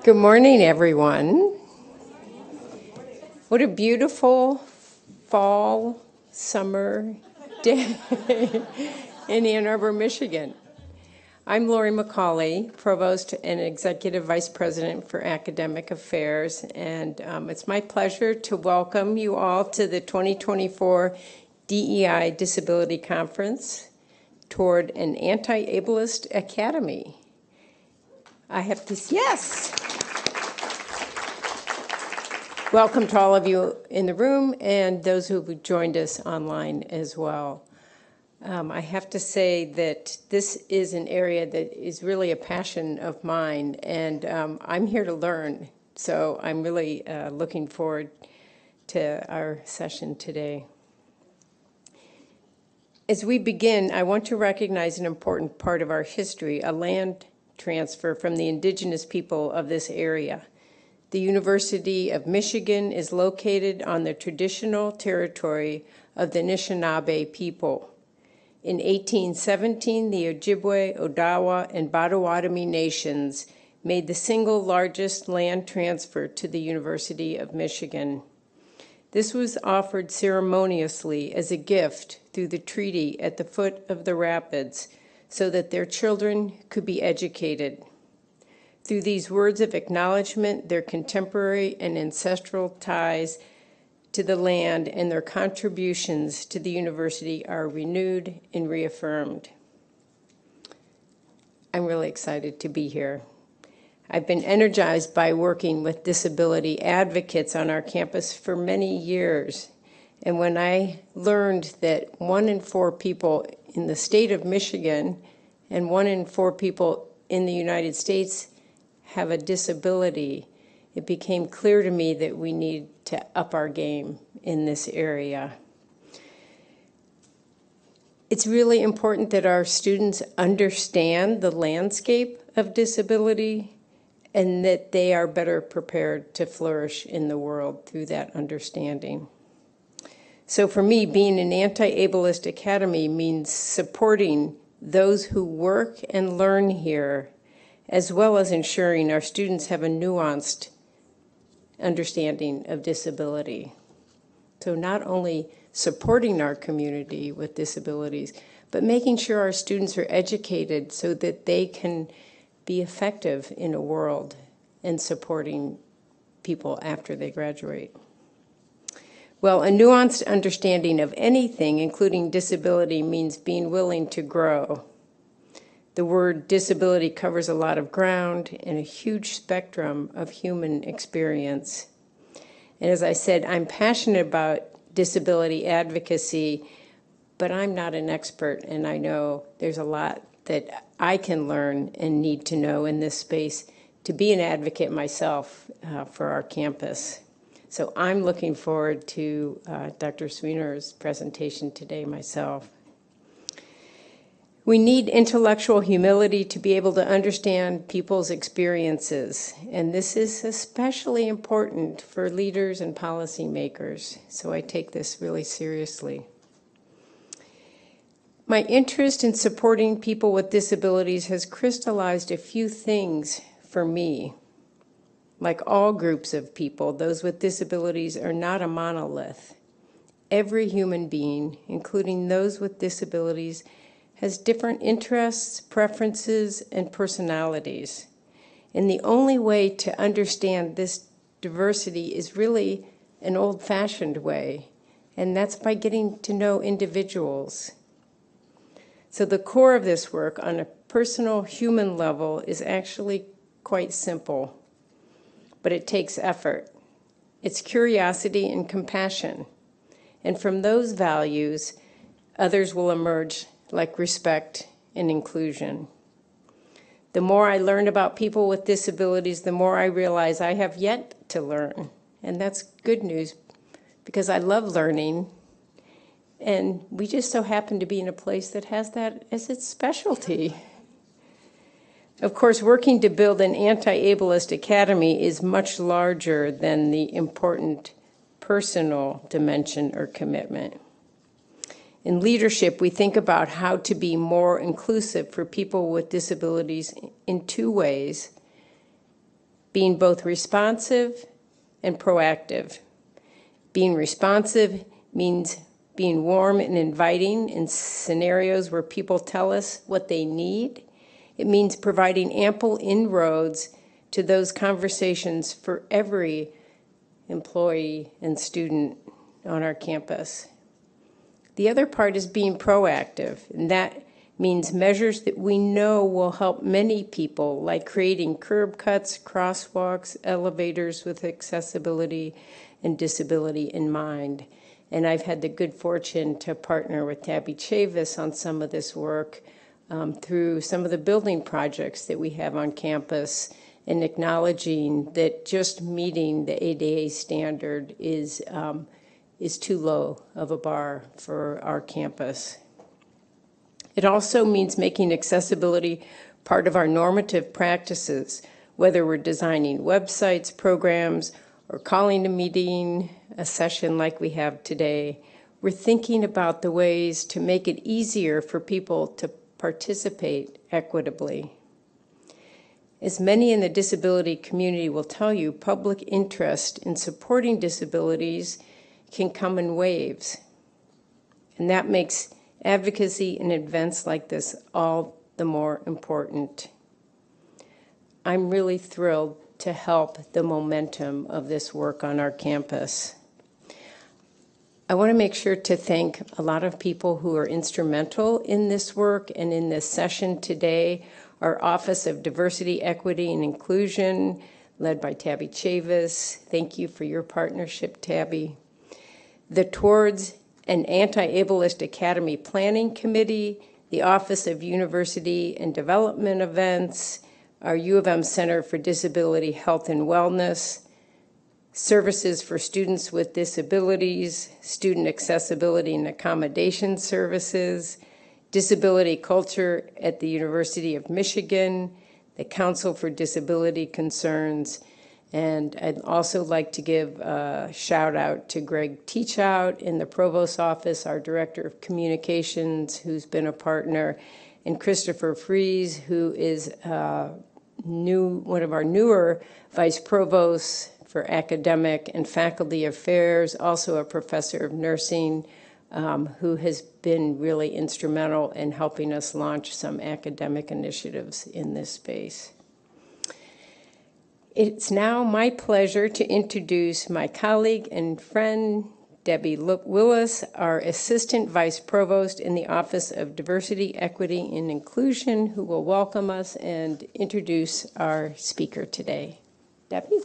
Good morning, everyone. What a beautiful fall, summer day in Ann Arbor, Michigan. I'm Lori McCauley, Provost and Executive Vice President for Academic Affairs, and it's my pleasure to welcome you all to the 2024 DEI Disability Conference toward an Anti-Ableist Academy. I have to, yes! Welcome to all of you in the room and those who have joined us online as well. I have to say that this is an area that is really a passion of mine, and I'm here to learn. So I'm really looking forward to our session today. As we begin, I want to recognize an important part of our history, a land transfer from the indigenous people of this area. The University of Michigan is located on the traditional territory of the Anishinaabe people. In 1817, the Ojibwe, Odawa, and Potawatomi nations made the single largest land transfer to the University of Michigan. This was offered ceremoniously as a gift through the treaty at the foot of the rapids so that their children could be educated. Through these words of acknowledgement, their contemporary and ancestral ties to the land and their contributions to the university are renewed and reaffirmed. I'm really excited to be here. I've been energized by working with disability advocates on our campus for many years. And when I learned that 1 in 4 people in the state of Michigan and 1 in 4 people in the United States have a disability, it became clear to me that we need to up our game in this area. It's really important that our students understand the landscape of disability and that they are better prepared to flourish in the world through that understanding. So for me, being an Anti-Ableist Academy means supporting those who work and learn here, as well as ensuring our students have a nuanced understanding of disability. So not only supporting our community with disabilities, but making sure our students are educated so that they can be effective in a world and supporting people after they graduate. Well, a nuanced understanding of anything, including disability, means being willing to grow. The word disability covers a lot of ground and a huge spectrum of human experience. And as I said, I'm passionate about disability advocacy, but I'm not an expert, and I know there's a lot that I can learn and need to know in this space to be an advocate myself for our campus. So I'm looking forward to Dr. Swenor's presentation today myself. We need intellectual humility to be able to understand people's experiences, and this is especially important for leaders and policymakers, so I take this really seriously. My interest in supporting people with disabilities has crystallized a few things for me. Like all groups of people, those with disabilities are not a monolith. Every human being, including those with disabilities, has different interests, preferences, and personalities. And the only way to understand this diversity is really an old-fashioned way, and that's by getting to know individuals. So the core of this work on a personal human level is actually quite simple, but it takes effort. It's curiosity and compassion. And from those values, others will emerge like respect and inclusion. The more I learn about people with disabilities, the more I realize I have yet to learn. And that's good news because I love learning. And we just so happen to be in a place that has that as its specialty. Of course, working to build an anti-ableist academy is much larger than the important personal dimension or commitment. In leadership, we think about how to be more inclusive for people with disabilities in 2 ways: being both responsive and proactive. Being responsive means being warm and inviting in scenarios where people tell us what they need. It means providing ample inroads to those conversations for every employee and student on our campus. The other part is being proactive, and that means measures that we know will help many people, like creating curb cuts, crosswalks, elevators with accessibility and disability in mind. And I've had the good fortune to partner with Tabby Chavis on some of this work through some of the building projects that we have on campus, and acknowledging that just meeting the ADA standard is too low of a bar for our campus. It also means making accessibility part of our normative practices, whether we're designing websites, programs, or calling a meeting, a session like we have today. We're thinking about the ways to make it easier for people to participate equitably. As many in the disability community will tell you, public interest in supporting disabilities can come in waves. And that makes advocacy in events like this all the more important. I'm really thrilled to help the momentum of this work on our campus. I want to make sure to thank a lot of people who are instrumental in this work and in this session today. Our Office of Diversity, Equity, and Inclusion, led by Tabby Chavis. Thank you for your partnership, Tabby. The Towards an Anti-Ableist Academy Planning Committee, the Office of University and Development Events, our U of M Center for Disability Health and Wellness, Services for Students with Disabilities, Student Accessibility and Accommodation Services, Disability Culture at the University of Michigan, the Council for Disability Concerns, and I'd also like to give a shout out to Greg Teachout in the Provost's office, our Director of Communications, who's been a partner, and Christopher Fries, who is one of our newer Vice Provosts for Academic and Faculty Affairs, also a Professor of Nursing, who has been really instrumental in helping us launch some academic initiatives in this space. It's now my pleasure to introduce my colleague and friend, Debbie Willis, our Assistant Vice Provost in the Office of Diversity, Equity, and Inclusion, who will welcome us and introduce our speaker today. Debbie?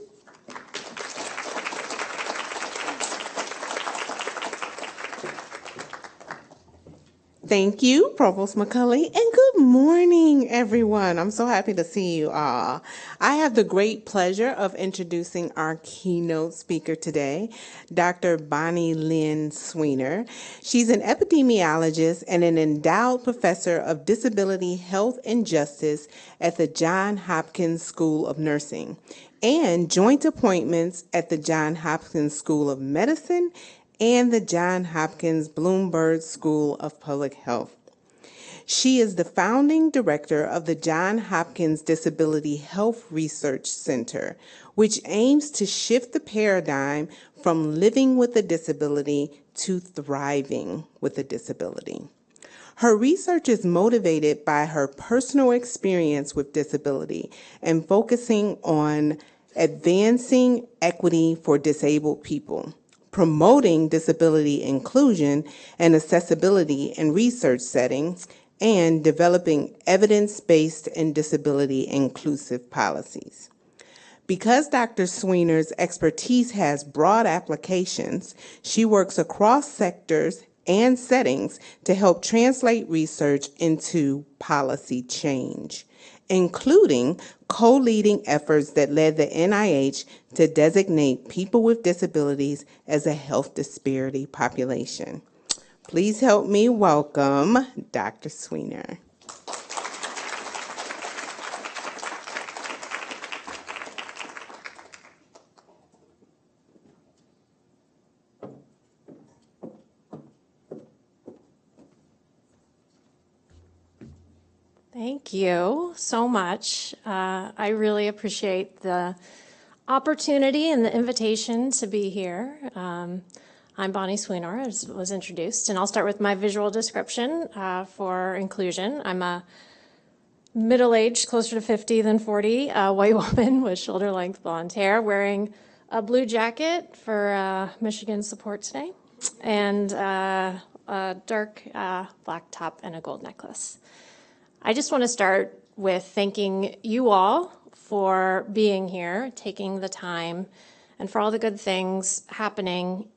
Thank you, Provost McCulley, and good morning, everyone. I'm so happy to see you all. I have the great pleasure of introducing our keynote speaker today, Dr. Bonnielin Swenor. She's an epidemiologist and an endowed professor of disability health and justice at the Johns Hopkins School of Nursing and joint appointments at the Johns Hopkins School of Medicine and the Johns Hopkins Bloomberg School of Public Health. She is the founding director of the Johns Hopkins Disability Health Research Center, which aims to shift the paradigm from living with a disability to thriving with a disability. Her research is motivated by her personal experience with disability and focusing on advancing equity for disabled people, promoting disability inclusion and accessibility in research settings, and developing evidence-based and disability-inclusive policies. Because Dr. Swenor's expertise has broad applications, she works across sectors and settings to help translate research into policy change, including co-leading efforts that led the NIH to designate people with disabilities as a health disparity population. Please help me welcome Dr. Swenor. Thank you so much. I really appreciate the opportunity and the invitation to be here. I'm Bonnie Swenor, as was introduced, and I'll start with my visual description for inclusion. I'm a middle-aged, closer to 50 than 40, white woman with shoulder-length blonde hair, wearing a blue jacket for Michigan Support Today, and a dark black top and a gold necklace. I just want to start with thanking you all for being here, taking the time, and for all the good things happening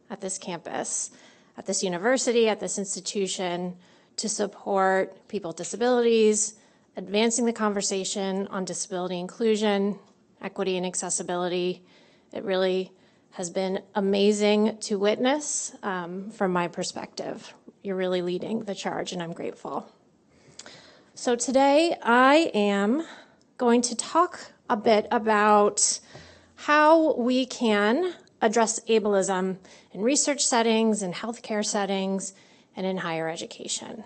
at this campus, at this university, at this institution, to support people with disabilities, advancing the conversation on disability inclusion, equity, and accessibility. It really has been amazing to witness from my perspective. You're really leading the charge, and I'm grateful. So today I am going to talk a bit about how we can address ableism in research settings, in healthcare settings, and in higher education.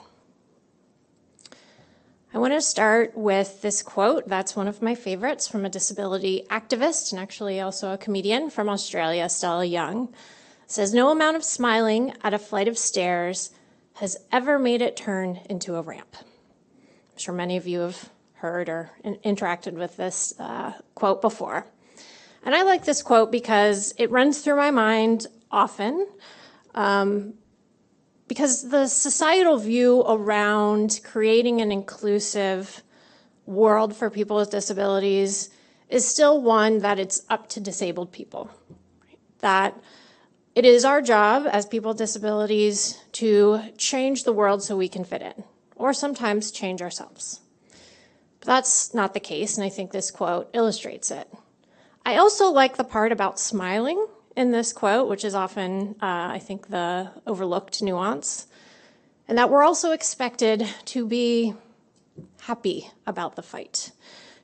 I want to start with this quote. That's one of my favorites from a disability activist and actually also a comedian from Australia, Stella Young. It says, "No amount of smiling at a flight of stairs has ever made it turn into a ramp." I'm sure many of you have heard or interacted with this quote before. And I like this quote because it runs through my mind often, because the societal view around creating an inclusive world for people with disabilities is still one that it's up to disabled people. That it is our job as people with disabilities to change the world so we can fit in, or sometimes change ourselves. But that's not the case, and I think this quote illustrates it. I also like the part about smiling in this quote, which is often, I think, the overlooked nuance, and that we're also expected to be happy about the fight,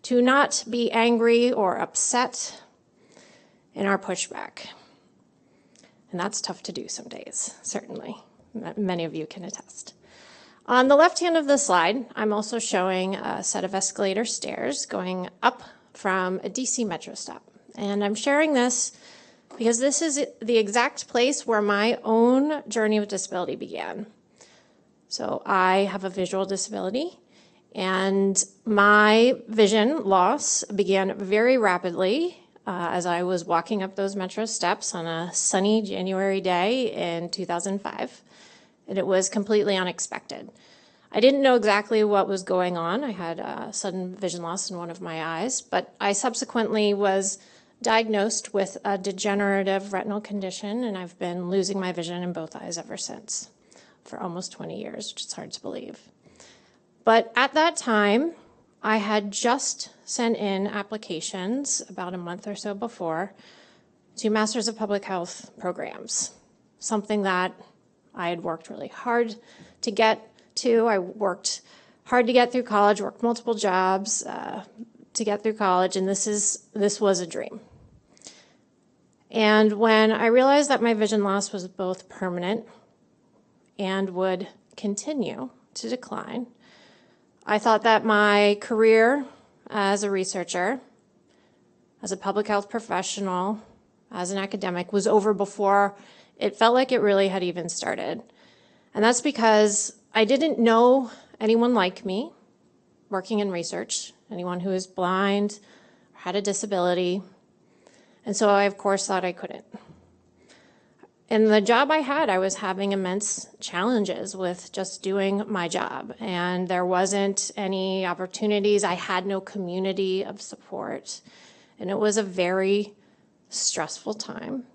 to not be angry or upset in our pushback. And that's tough to do some days, certainly. Many of you can attest. On the left hand of the slide, I'm also showing a set of escalator stairs going up from a DC Metro stop. And I'm sharing this because this is the exact place where my own journey with disability began. So I have a visual disability, and my vision loss began very rapidly as I was walking up those Metro steps on a sunny January day in 2005. And it was completely unexpected. I didn't know exactly what was going on. I had sudden vision loss in one of my eyes, but I subsequently was diagnosed with a degenerative retinal condition, and I've been losing my vision in both eyes ever since for almost 20 years, which is hard to believe. But at that time, I had just sent in applications about a month or so before to Masters of Public Health programs, something that I had worked really hard to get to. I worked hard to get through college, worked multiple jobs to get through college, and this was a dream. And when I realized that my vision loss was both permanent and would continue to decline, I thought that my career as a researcher, as a public health professional, as an academic was over before it felt like it really had even started. And that's because I didn't know anyone like me working in research, anyone who is blind or had a disability. And so I, of course, thought I couldn't. In the job I had, I was having immense challenges with just doing my job. And there wasn't any opportunities. I had no community of support. And it was a very stressful time.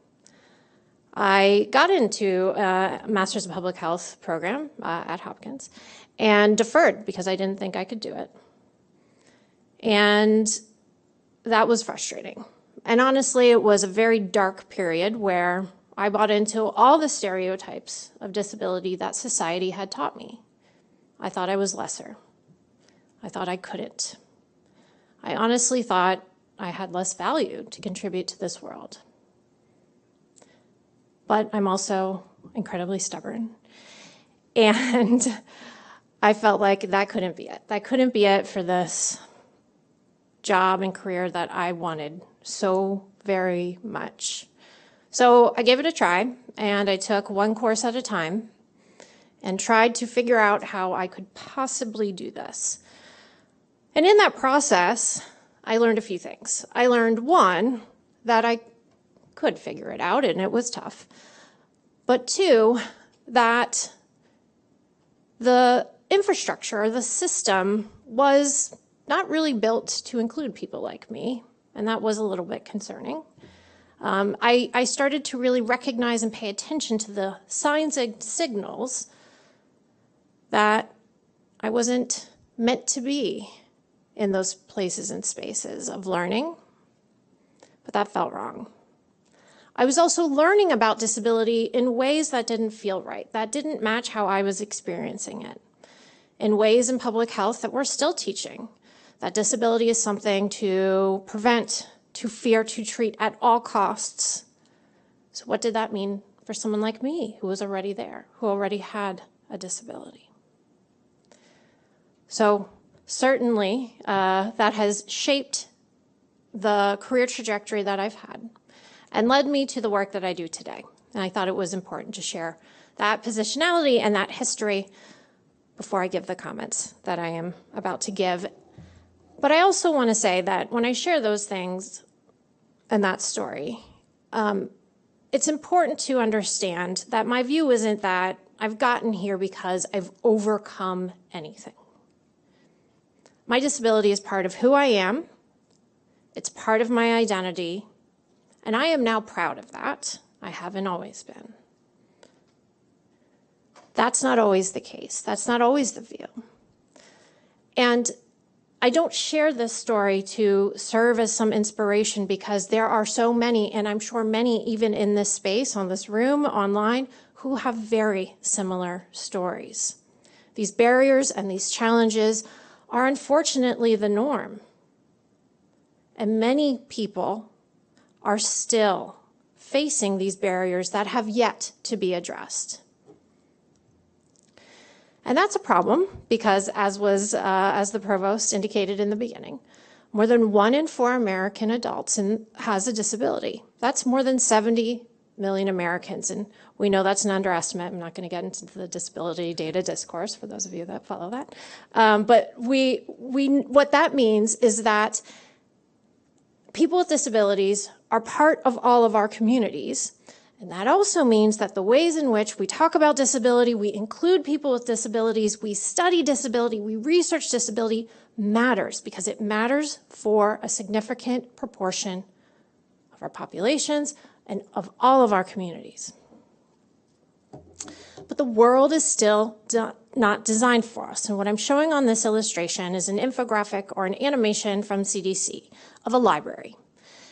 I got into a Masters of Public Health program at Hopkins and deferred because I didn't think I could do it. And that was frustrating. And honestly, it was a very dark period where I bought into all the stereotypes of disability that society had taught me. I thought I was lesser. I thought I couldn't. I honestly thought I had less value to contribute to this world. But I'm also incredibly stubborn. And I felt like that couldn't be it. That couldn't be it for this job and career that I wanted so very much. So I gave it a try, and I took one course at a time and tried to figure out how I could possibly do this. And in that process, I learned a few things. I learned, one, that I could figure it out, and it was tough. But two, that the infrastructure, the system, was not really built to include people like me, and that was a little bit concerning. I started to really recognize and pay attention to the signs and signals that I wasn't meant to be in those places and spaces of learning, but that felt wrong. I was also learning about disability in ways that didn't feel right, that didn't match how I was experiencing it, in ways in public health that we're still teaching, that disability is something to prevent, to fear, to treat at all costs. So what did that mean for someone like me who was already there, who already had a disability? So certainly that has shaped the career trajectory that I've had and led me to the work that I do today. And I thought it was important to share that positionality and that history before I give the comments that I am about to give. But I also want to say that when I share those things and that story, it's important to understand that my view isn't that I've gotten here because I've overcome anything. My disability is part of who I am. It's part of my identity. And I am now proud of that. I haven't always been. That's not always the case. That's not always the view. And I don't share this story to serve as some inspiration because there are so many, and I'm sure many even in this space, on this room, online, who have very similar stories. These barriers and these challenges are unfortunately the norm. And many people are still facing these barriers that have yet to be addressed. And that's a problem because, as the provost indicated in the beginning, more than 1 in 4 American adults has a disability. That's more than 70 million Americans, and we know that's an underestimate. I'm not going to get into the disability data discourse for those of you that follow that. But what that means is that people with disabilities are part of all of our communities. And that also means that the ways in which we talk about disability, we include people with disabilities, we study disability, we research disability matters because it matters for a significant proportion of our populations and of all of our communities. But the world is still not designed for us. And what I'm showing on this illustration is an infographic or an animation from CDC of a library.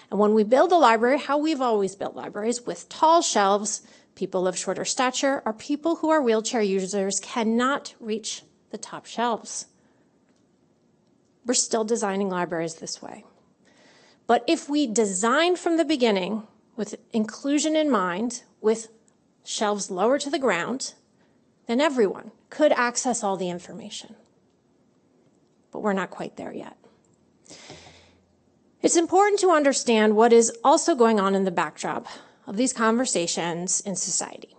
And when we build a library, how we've always built libraries, with tall shelves, people of shorter stature or people who are wheelchair users cannot reach the top shelves. We're still designing libraries this way. But if we design from the beginning with inclusion in mind, with shelves lower to the ground, then everyone could access all the information. But we're not quite there yet. It's important to understand what is also going on in the backdrop of these conversations in society.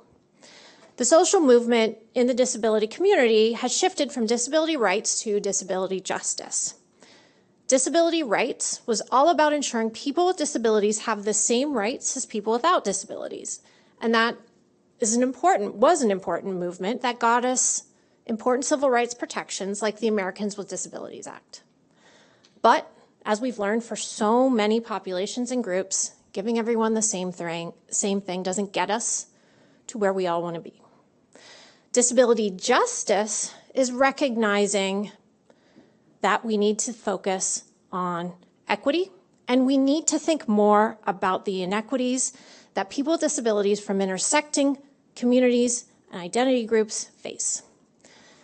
The social movement in the disability community has shifted from disability rights to disability justice. Disability rights was all about ensuring people with disabilities have the same rights as people without disabilities. And that was an important movement that got us important civil rights protections like the Americans with Disabilities Act. But as we've learned for so many populations and groups, giving everyone the same thing doesn't get us to where we all want to be. Disability justice is recognizing that we need to focus on equity, and we need to think more about the inequities that people with disabilities from intersecting communities and identity groups face.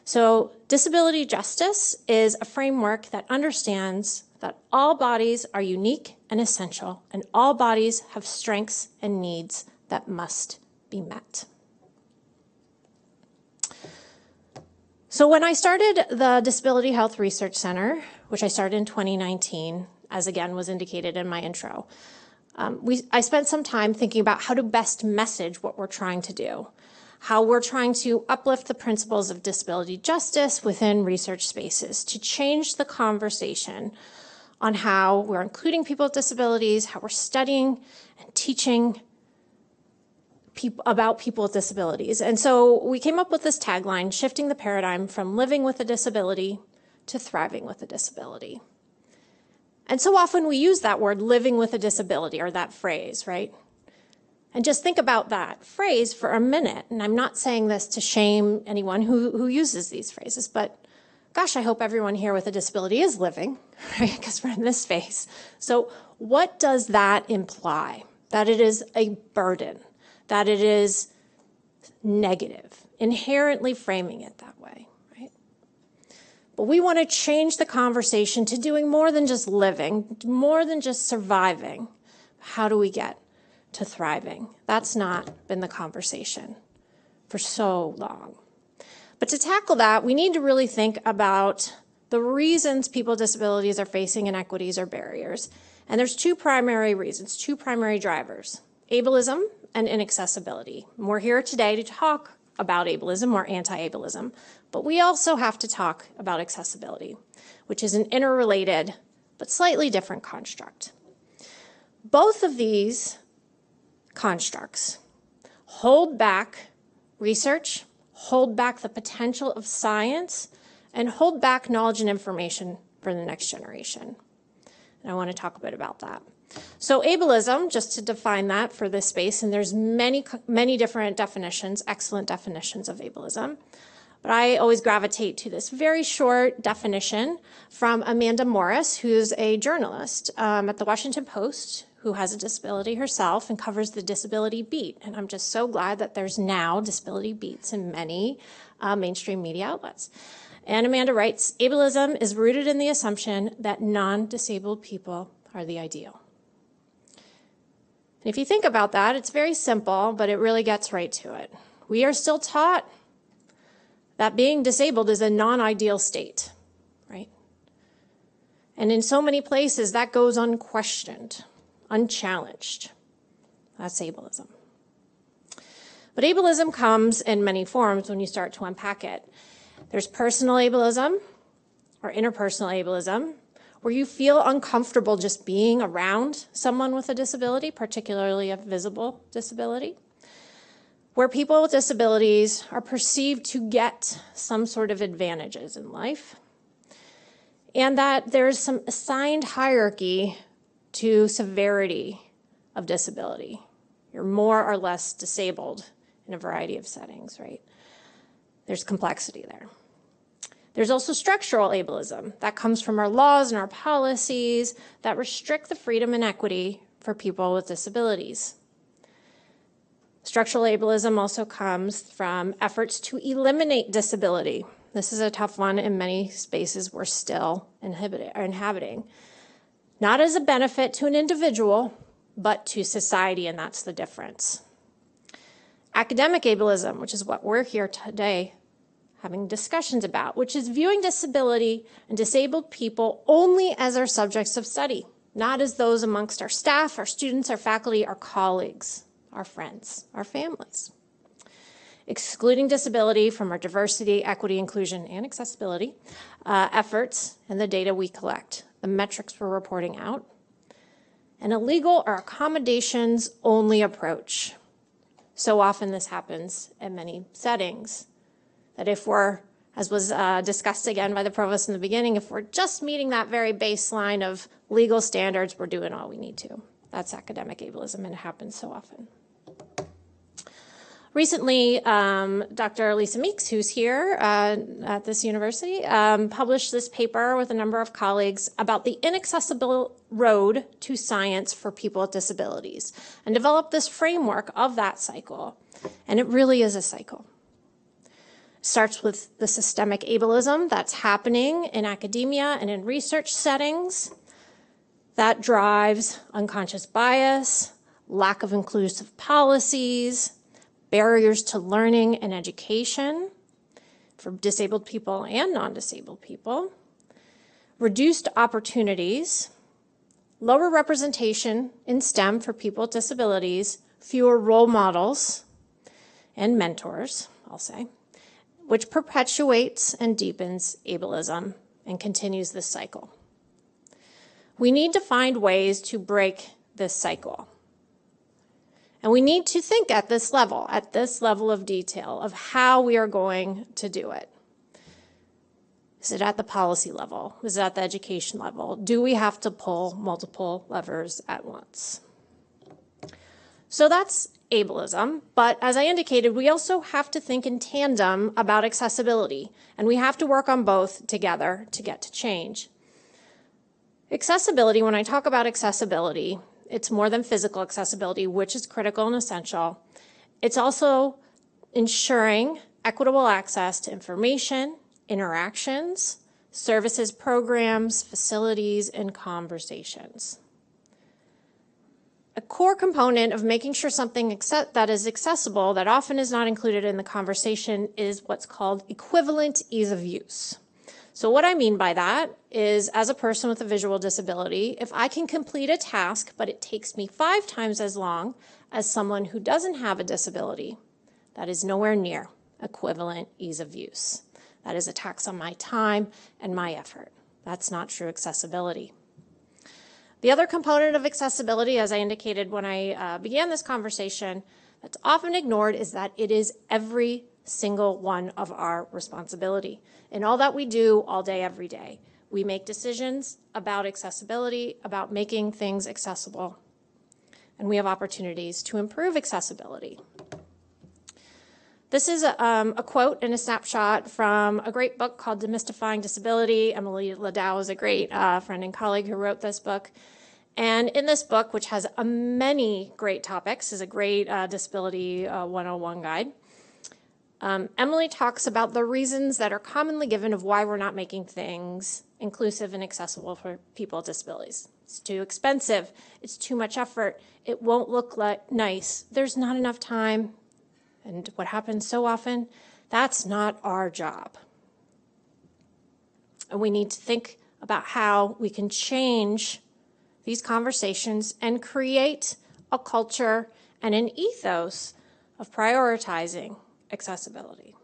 So disability justice is a framework that understands that all bodies are unique and essential, and all bodies have strengths and needs that must be met. So when I started the Disability Health Research Center, which I started in 2019, as again was indicated in my intro, I spent some time thinking about how to best message what we're trying to do, how we're trying to uplift the principles of disability justice within research spaces to change the conversation on how we're including people with disabilities, how we're studying and teaching about people with disabilities. And so we came up with this tagline, shifting the paradigm from living with a disability to thriving with a disability. And so often we use that word, living with a disability, or that phrase, right? And just think about that phrase for a minute. And I'm not saying this to shame anyone who uses these phrases, but gosh, I hope everyone here with a disability is living, right? Because we're in this space. So what does that imply? That it is a burden, that it is negative, inherently framing it that way, right? But we want to change the conversation to doing more than just living, more than just surviving. How do we get to thriving? That's not been the conversation for so long. But to tackle that, we need to really think about the reasons people with disabilities are facing inequities or barriers. And there's two primary reasons, two primary drivers, ableism and inaccessibility. And we're here today to talk about ableism or anti-ableism, but we also have to talk about accessibility, which is an interrelated but slightly different construct. Both of these constructs hold back research, hold back the potential of science, and hold back knowledge and information for the next generation. And I want to talk a bit about that. So ableism, just to define that for this space, and there's many different definitions, excellent definitions of ableism, but I always gravitate to this very short definition from Amanda Morris, who's a journalist at the Washington Post, who has a disability herself and covers the disability beat. And I'm just so glad that there's now disability beats in many mainstream media outlets. And Amanda writes, ableism is rooted in the assumption that non-disabled people are the ideal. And if you think about that, it's very simple, but it really gets right to it. We are still taught that being disabled is a non-ideal state, right? And in so many places, that goes unquestioned, unchallenged. That's ableism. But ableism comes in many forms when you start to unpack it. There's personal ableism or interpersonal ableism, where you feel uncomfortable just being around someone with a disability, particularly a visible disability, where people with disabilities are perceived to get some sort of advantages in life, and that there's some assigned hierarchy to severity of disability. You're more or less disabled in a variety of settings, right? There's complexity there. There's also structural ableism that comes from our laws and our policies that restrict the freedom and equity for people with disabilities. Structural ableism also comes from efforts to eliminate disability. This is a tough one in many spaces we're still inhabiting. Not as a benefit to an individual, but to society, and that's the difference. Academic ableism, which is what we're here today having discussions about, which is viewing disability and disabled people only as our subjects of study, not as those amongst our staff, our students, our faculty, our colleagues, our friends, our families. Excluding disability from our diversity, equity, inclusion, and accessibility efforts and the data we collect, the metrics we're reporting out, an illegal or accommodations only approach. So often this happens in many settings, that if we're, as was discussed again by the provost in the beginning, if we're just meeting that very baseline of legal standards, we're doing all we need to. That's academic ableism, and it happens so often. Recently, Dr. Lisa Meeks, who's here at this university, published this paper with a number of colleagues about the inaccessible road to science for people with disabilities, and developed this framework of that cycle. And it really is a cycle. It starts with the systemic ableism that's happening in academia and in research settings that drives unconscious bias, lack of inclusive policies, barriers to learning and education, for disabled people and non-disabled people, reduced opportunities, lower representation in STEM for people with disabilities, fewer role models and mentors, I'll say, which perpetuates and deepens ableism and continues this cycle. We need to find ways to break this cycle. And we need to think at this level of detail of how we are going to do it. Is it at the policy level? Is it at the education level? Do we have to pull multiple levers at once? So that's ableism, but as I indicated, we also have to think in tandem about accessibility, and we have to work on both together to get to change. Accessibility, when I talk about accessibility, it's more than physical accessibility, which is critical and essential. It's also ensuring equitable access to information, interactions, services, programs, facilities, and conversations. A core component of making sure something that is accessible that often is not included in the conversation is what's called equivalent ease of use. So what I mean by that is, as a person with a visual disability, if I can complete a task, but it takes me 5 times as long as someone who doesn't have a disability, that is nowhere near equivalent ease of use. That is a tax on my time and my effort. That's not true accessibility. The other component of accessibility, as I indicated when I began this conversation, that's often ignored is that it is every single one of our responsibility. In all that we do all day, every day, we make decisions about accessibility, about making things accessible, and we have opportunities to improve accessibility. This is a quote and a snapshot from a great book called Demystifying Disability. Emily Ladau is a great friend and colleague who wrote this book. And in this book, which has many great topics, is a great Disability 101 guide. Emily talks about the reasons that are commonly given of why we're not making things inclusive and accessible for people with disabilities. It's too expensive. It's too much effort. It won't look nice. There's not enough time. And what happens so often, that's not our job. And we need to think about how we can change these conversations and create a culture and an ethos of prioritizing accessibility.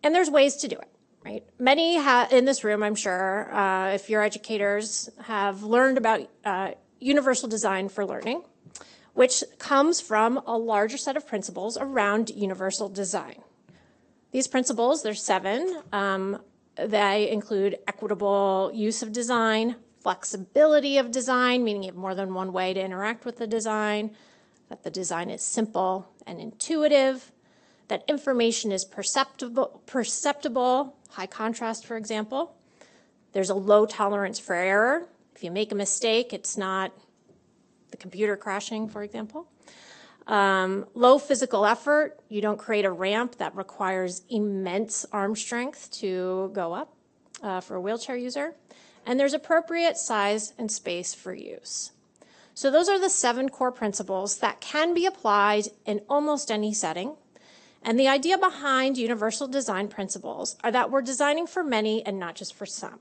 And there's ways to do it, right? Many in this room, I'm sure, if you're educators, have learned about universal design for learning, which comes from a larger set of principles around universal design. These principles, there's 7. They include equitable use of design, flexibility of design, meaning you have more than one way to interact with the design, that the design is simple and intuitive, that information is perceptible, high contrast, for example. There's a low tolerance for error. If you make a mistake, it's not the computer crashing, for example. Low physical effort. You don't create a ramp that requires immense arm strength to go up for a wheelchair user. And there's appropriate size and space for use. So those are the 7 core principles that can be applied in almost any setting. And the idea behind universal design principles are that we're designing for many and not just for some.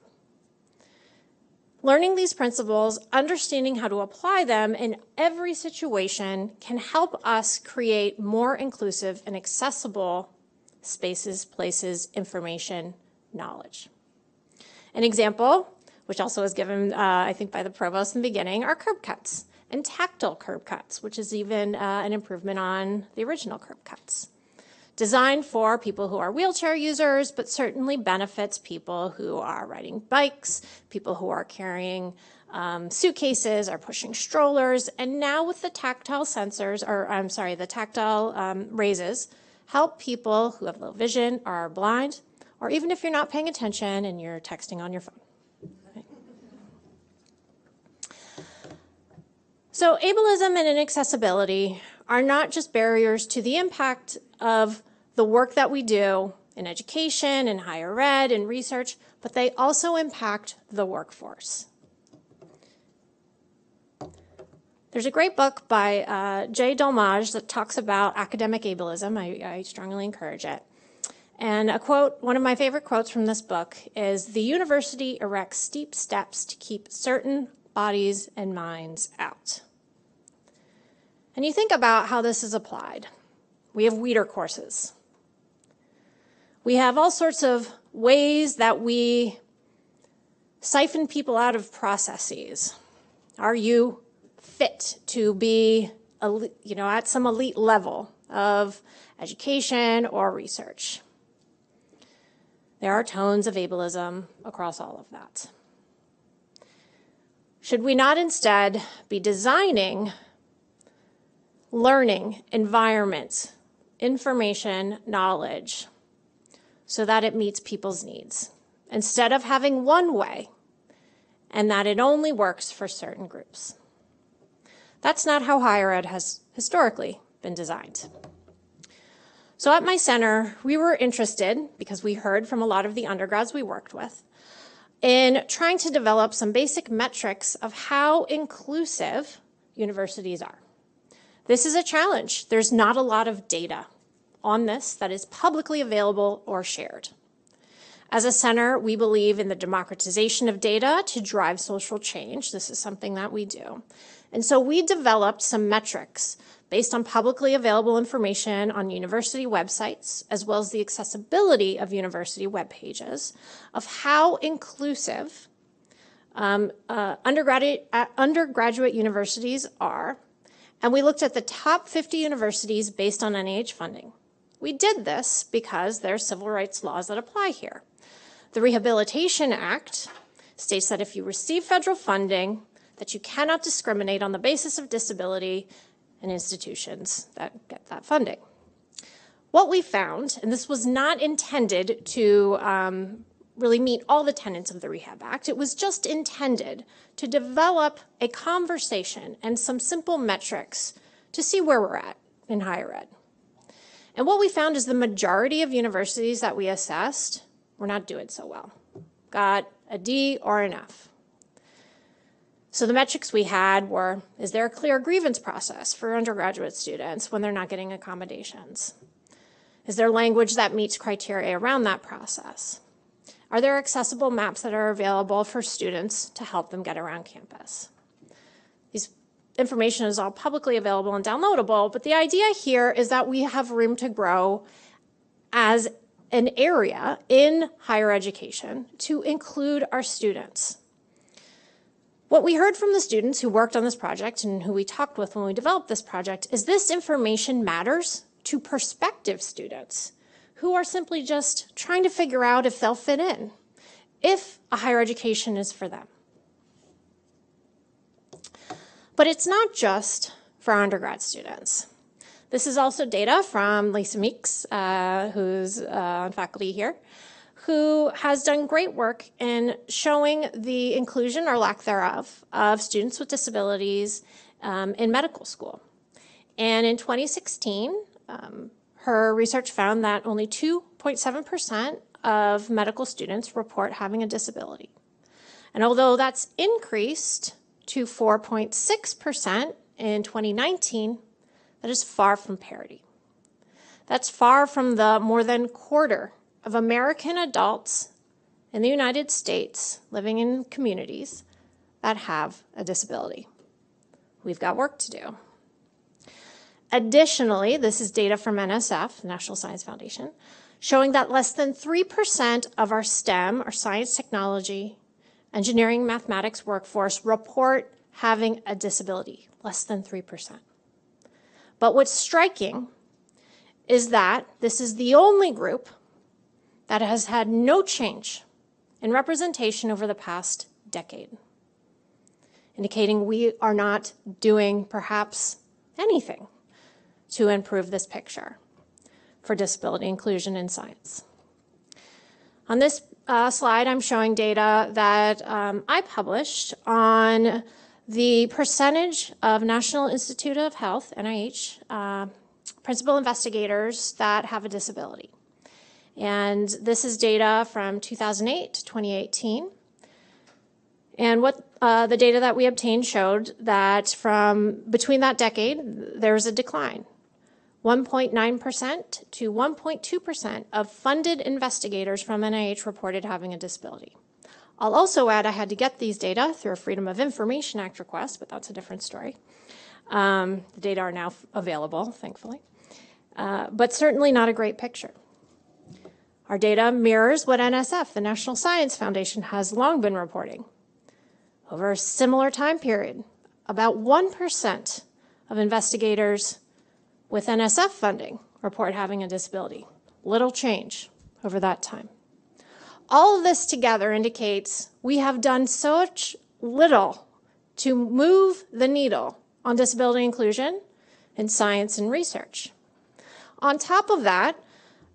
Learning these principles, understanding how to apply them in every situation can help us create more inclusive and accessible spaces, places, information, knowledge. An example, which also was given, I think, by the provost in the beginning, are curb cuts and tactile curb cuts, which is even an improvement on the original curb cuts. Designed for people who are wheelchair users, but certainly benefits people who are riding bikes, people who are carrying suitcases or pushing strollers, and now with the tactile sensors, or I'm sorry, the tactile raises, help people who have low vision or are blind, or even if you're not paying attention and you're texting on your phone. Okay. So ableism and inaccessibility are not just barriers to the impact of the work that we do in education and higher ed and research, but they also impact the workforce. There's a great book by Jay Dolmage that talks about academic ableism. I strongly encourage it. And a quote, one of my favorite quotes from this book is, "The university erects steep steps to keep certain bodies and minds out." And you think about how this is applied. We have weeder courses. We have all sorts of ways that we siphon people out of processes. Are you fit to be, at some elite level of education or research? There are tones of ableism across all of that. Should we not instead be designing learning environments, information, knowledge, so that it meets people's needs, instead of having one way and that it only works for certain groups? That's not how higher ed has historically been designed. So at my center, we were interested, because we heard from a lot of the undergrads we worked with, in trying to develop some basic metrics of how inclusive universities are. This is a challenge. There's not a lot of data on this that is publicly available or shared. As a center, we believe in the democratization of data to drive social change. This is something that we do. And so we developed some metrics based on publicly available information on university websites, as well as the accessibility of university web pages, of how inclusive undergraduate universities are. And we looked at the top 50 universities based on NIH funding. We did this because there are civil rights laws that apply here. The Rehabilitation Act states that if you receive federal funding, that you cannot discriminate on the basis of disability in institutions that get that funding. What we found, and this was not intended to really meet all the tenets of the Rehab Act, it was just intended to develop a conversation and some simple metrics to see where we're at in higher ed. And what we found is the majority of universities that we assessed were not doing so well. Got a D or an F. So the metrics we had were, is there a clear grievance process for undergraduate students when they're not getting accommodations? Is there language that meets criteria around that process? Are there accessible maps that are available for students to help them get around campus? This information is all publicly available and downloadable, but the idea here is that we have room to grow as an area in higher education to include our students. What we heard from the students who worked on this project and who we talked with when we developed this project is this information matters to prospective students who are simply just trying to figure out if they'll fit in, if a higher education is for them. But it's not just for our undergrad students. This is also data from Lisa Meeks, who's on faculty here, who has done great work in showing the inclusion or lack thereof of students with disabilities in medical school. And in 2016, her research found that only 2.7% of medical students report having a disability. And although that's increased to 4.6% in 2019, that is far from parity. That's far from the more than quarter of American adults in the United States living in communities that have a disability. We've got work to do. Additionally, this is data from NSF, National Science Foundation, showing that less than 3% of our STEM, or science, technology, engineering, mathematics workforce report having a disability, less than 3%. But what's striking is that this is the only group that has had no change in representation over the past decade, indicating we are not doing perhaps anything to improve this picture for disability inclusion in science. On this slide, I'm showing data that I published on the percentage of National Institute of Health, NIH, principal investigators that have a disability. And this is data from 2008 to 2018. And what the data that we obtained showed that from between that decade, there was a decline, 1.9% to 1.2% of funded investigators from NIH reported having a disability. I'll also add I had to get these data through a Freedom of Information Act request, but that's a different story. The data are now available, thankfully, but certainly not a great picture. Our data mirrors what NSF, the National Science Foundation, has long been reporting. Over a similar time period, about 1% of investigators with NSF funding report having a disability. Little change over that time. All of this together indicates we have done such little to move the needle on disability inclusion in science and research. On top of that,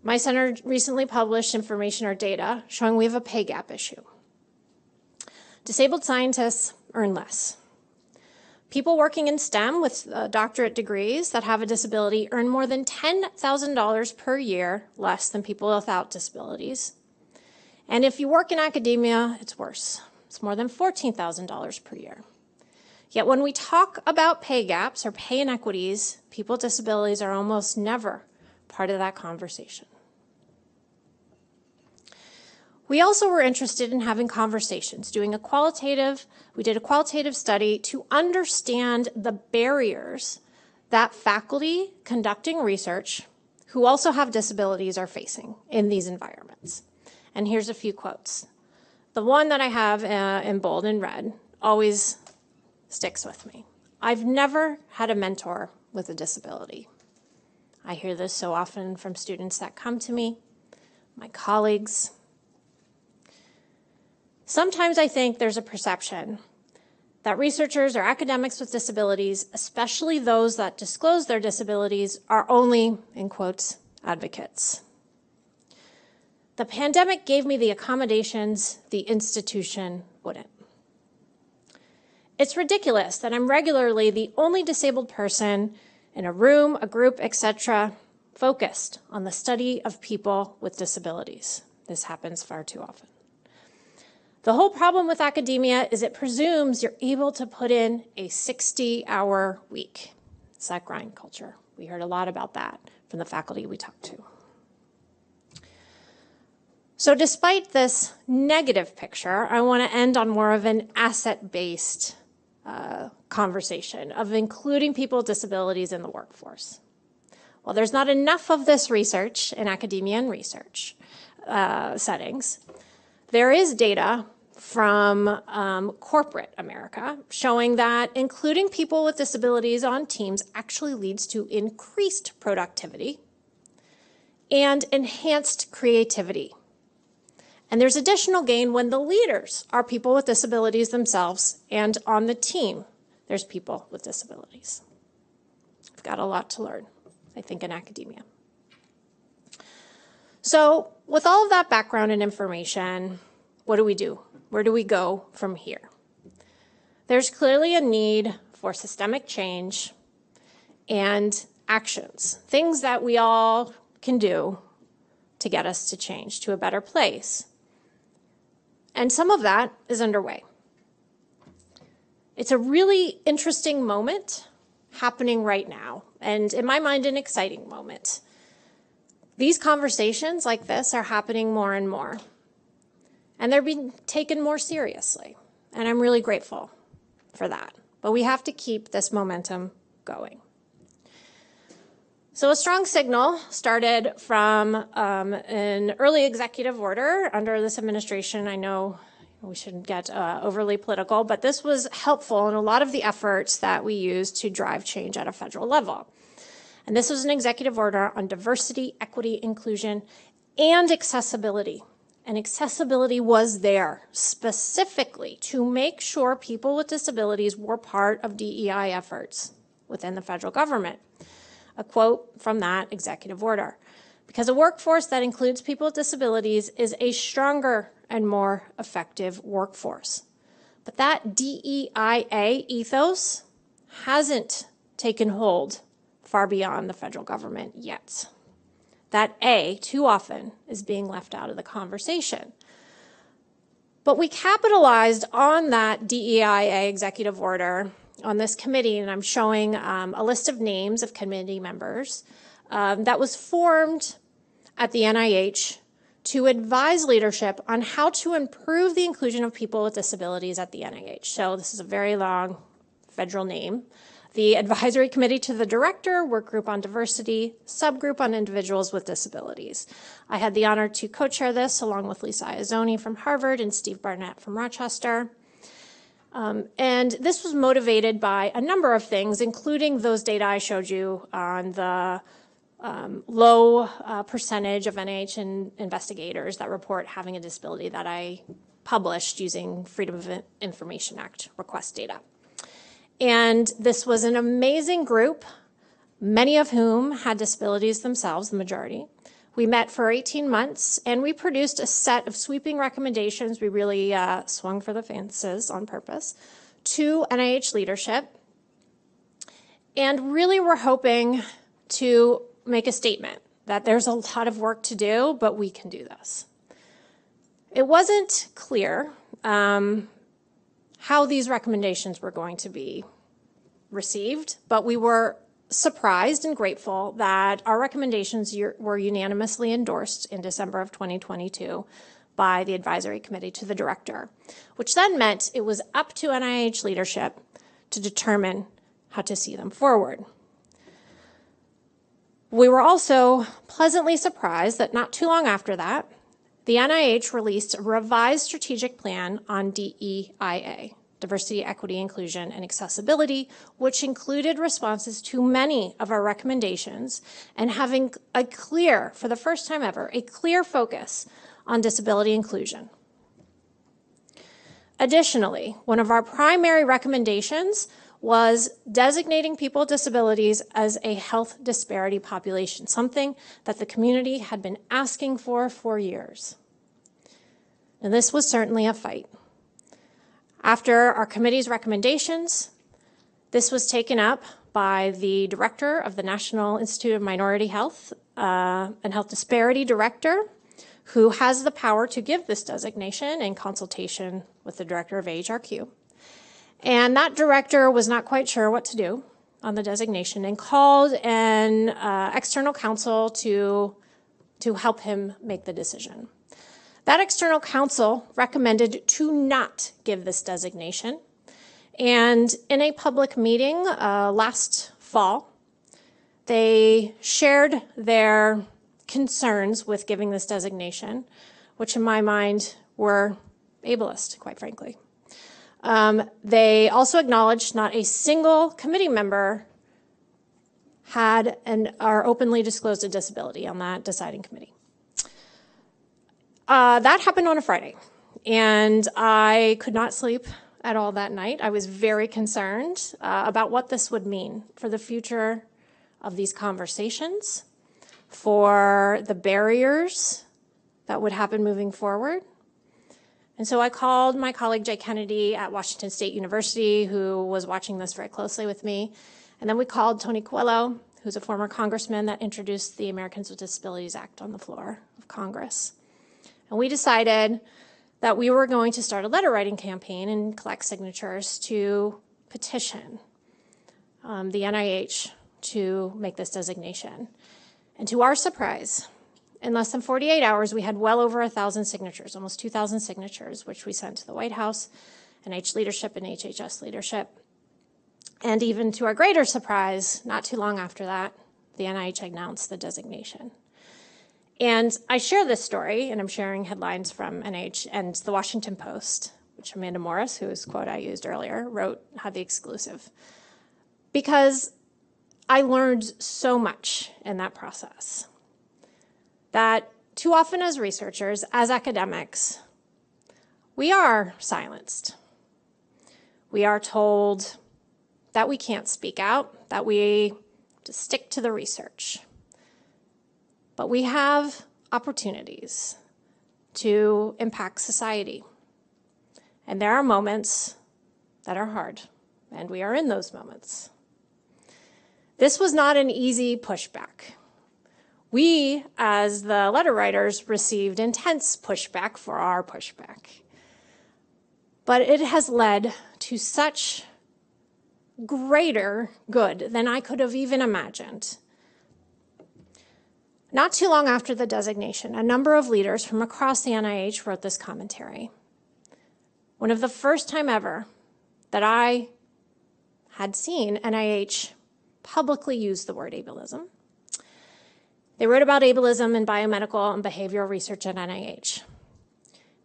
my center recently published information or data showing we have a pay gap issue. Disabled scientists earn less. People working in STEM with doctorate degrees that have a disability earn more than $10,000 per year less than people without disabilities. And if you work in academia, it's worse. It's more than $14,000 per year. Yet when we talk about pay gaps or pay inequities, people with disabilities are almost never part of that conversation. We also were interested in having conversations, we did a qualitative study to understand the barriers that faculty conducting research who also have disabilities are facing in these environments. And here's a few quotes. The one that I have in bold and red always sticks with me. I've never had a mentor with a disability. I hear this so often from students that come to me, my colleagues. Sometimes I think there's a perception that researchers or academics with disabilities, especially those that disclose their disabilities, are only, in quotes, advocates. The pandemic gave me the accommodations the institution wouldn't. It's ridiculous that I'm regularly the only disabled person in a room, a group, etc., focused on the study of people with disabilities. This happens far too often. The whole problem with academia is it presumes you're able to put in a 60-hour week. It's that grind culture. We heard a lot about that from the faculty we talked to. So despite this negative picture, I want to end on more of an asset-based conversation of including people with disabilities in the workforce. While there's not enough of this research in academia and research settings, there is data from corporate America showing that including people with disabilities on teams actually leads to increased productivity and enhanced creativity. And there's additional gain when the leaders are people with disabilities themselves, and on the team, there's people with disabilities. We've got a lot to learn, I think, in academia. So with all of that background and information, what do we do? Where do we go from here? There's clearly a need for systemic change and actions, things that we all can do to get us to change to a better place. And some of that is underway. It's a really interesting moment happening right now, and in my mind, an exciting moment. These conversations like this are happening more and more, and they're being taken more seriously, and I'm really grateful for that. But we have to keep this momentum going. So a strong signal started from an early executive order under this administration. I know we shouldn't get overly political, but this was helpful in a lot of the efforts that we used to drive change at a federal level. And this was an executive order on diversity, equity, inclusion, and accessibility. And accessibility was there specifically to make sure people with disabilities were part of DEI efforts within the federal government. A quote from that executive order: because a workforce that includes people with disabilities is a stronger and more effective workforce. But that DEIA ethos hasn't taken hold far beyond the federal government yet. That A, too often, is being left out of the conversation. But we capitalized on that DEIA executive order on this committee, and I'm showing a list of names of committee members that was formed at the NIH to advise leadership on how to improve the inclusion of people with disabilities at the NIH. So this is a very long federal name. The Advisory Committee to the Director, Work Group on Diversity, Subgroup on Individuals with Disabilities. I had the honor to co-chair this along with Lisa Iazzoni from Harvard and Steve Barnett from Rochester. And this was motivated by a number of things, including those data I showed you on the low percentage of NIH investigators that report having a disability that I published using Freedom of Information Act request data. And this was an amazing group, many of whom had disabilities themselves, the majority. We met for 18 months, and we produced a set of sweeping recommendations. We really swung for the fences on purpose to NIH leadership. And really we're hoping to make a statement that there's a lot of work to do, but we can do this. It wasn't clear how these recommendations were going to be received, but we were surprised and grateful that our recommendations were unanimously endorsed in December of 2022 by the Advisory Committee to the Director, which then meant it was up to NIH leadership to determine how to see them forward. We were also pleasantly surprised that not too long after that, the NIH released a revised strategic plan on DEIA, diversity, equity, inclusion, and accessibility, which included responses to many of our recommendations and having a clear, for the first time ever, a clear focus on disability inclusion. Additionally, one of our primary recommendations was designating people with disabilities as a health disparity population, something that the community had been asking for years. And this was certainly a fight. After our committee's recommendations, this was taken up by the director of the National Institute of Minority Health and Health Disparity Director, who has the power to give this designation in consultation with the director of AHRQ. And that director was not quite sure what to do on the designation and called an external counsel to help him make the decision. That external counsel recommended to not give this designation. And in a public meeting last fall, they shared their concerns with giving this designation, which in my mind were ableist, quite frankly. They also acknowledged not a single committee member had or openly disclosed a disability on that deciding committee. That happened on a Friday, and I could not sleep at all that night. I was very concerned about what this would mean for the future of these conversations, for the barriers that would happen moving forward. And so I called my colleague Jay Kennedy at Washington State University, who was watching this very closely with me. And then we called Tony Coelho, who's a former congressman that introduced the Americans with Disabilities Act on the floor of Congress. And we decided that we were going to start a letter writing campaign and collect signatures to petition the NIH to make this designation. And to our surprise, in less than 48 hours, we had well over 1,000 signatures, almost 2,000 signatures, which we sent to the White House, NIH leadership, and HHS leadership. And even to our greater surprise, not too long after that, the NIH announced the designation. And I share this story, and I'm sharing headlines from NIH and the Washington Post, which Amanda Morris, whose quote I used earlier, had the exclusive. Because I learned so much in that process that too often as researchers, as academics, we are silenced. We are told that we can't speak out, that we just stick to the research. But we have opportunities to impact society. And there are moments that are hard, and we are in those moments. This was not an easy pushback. We, as the letter writers, received intense pushback for our pushback. But it has led to such greater good than I could have even imagined. Not too long after the designation, a number of leaders from across the NIH wrote this commentary. One of the first time ever that I had seen NIH publicly use the word ableism. They wrote about ableism in biomedical and behavioral research at NIH.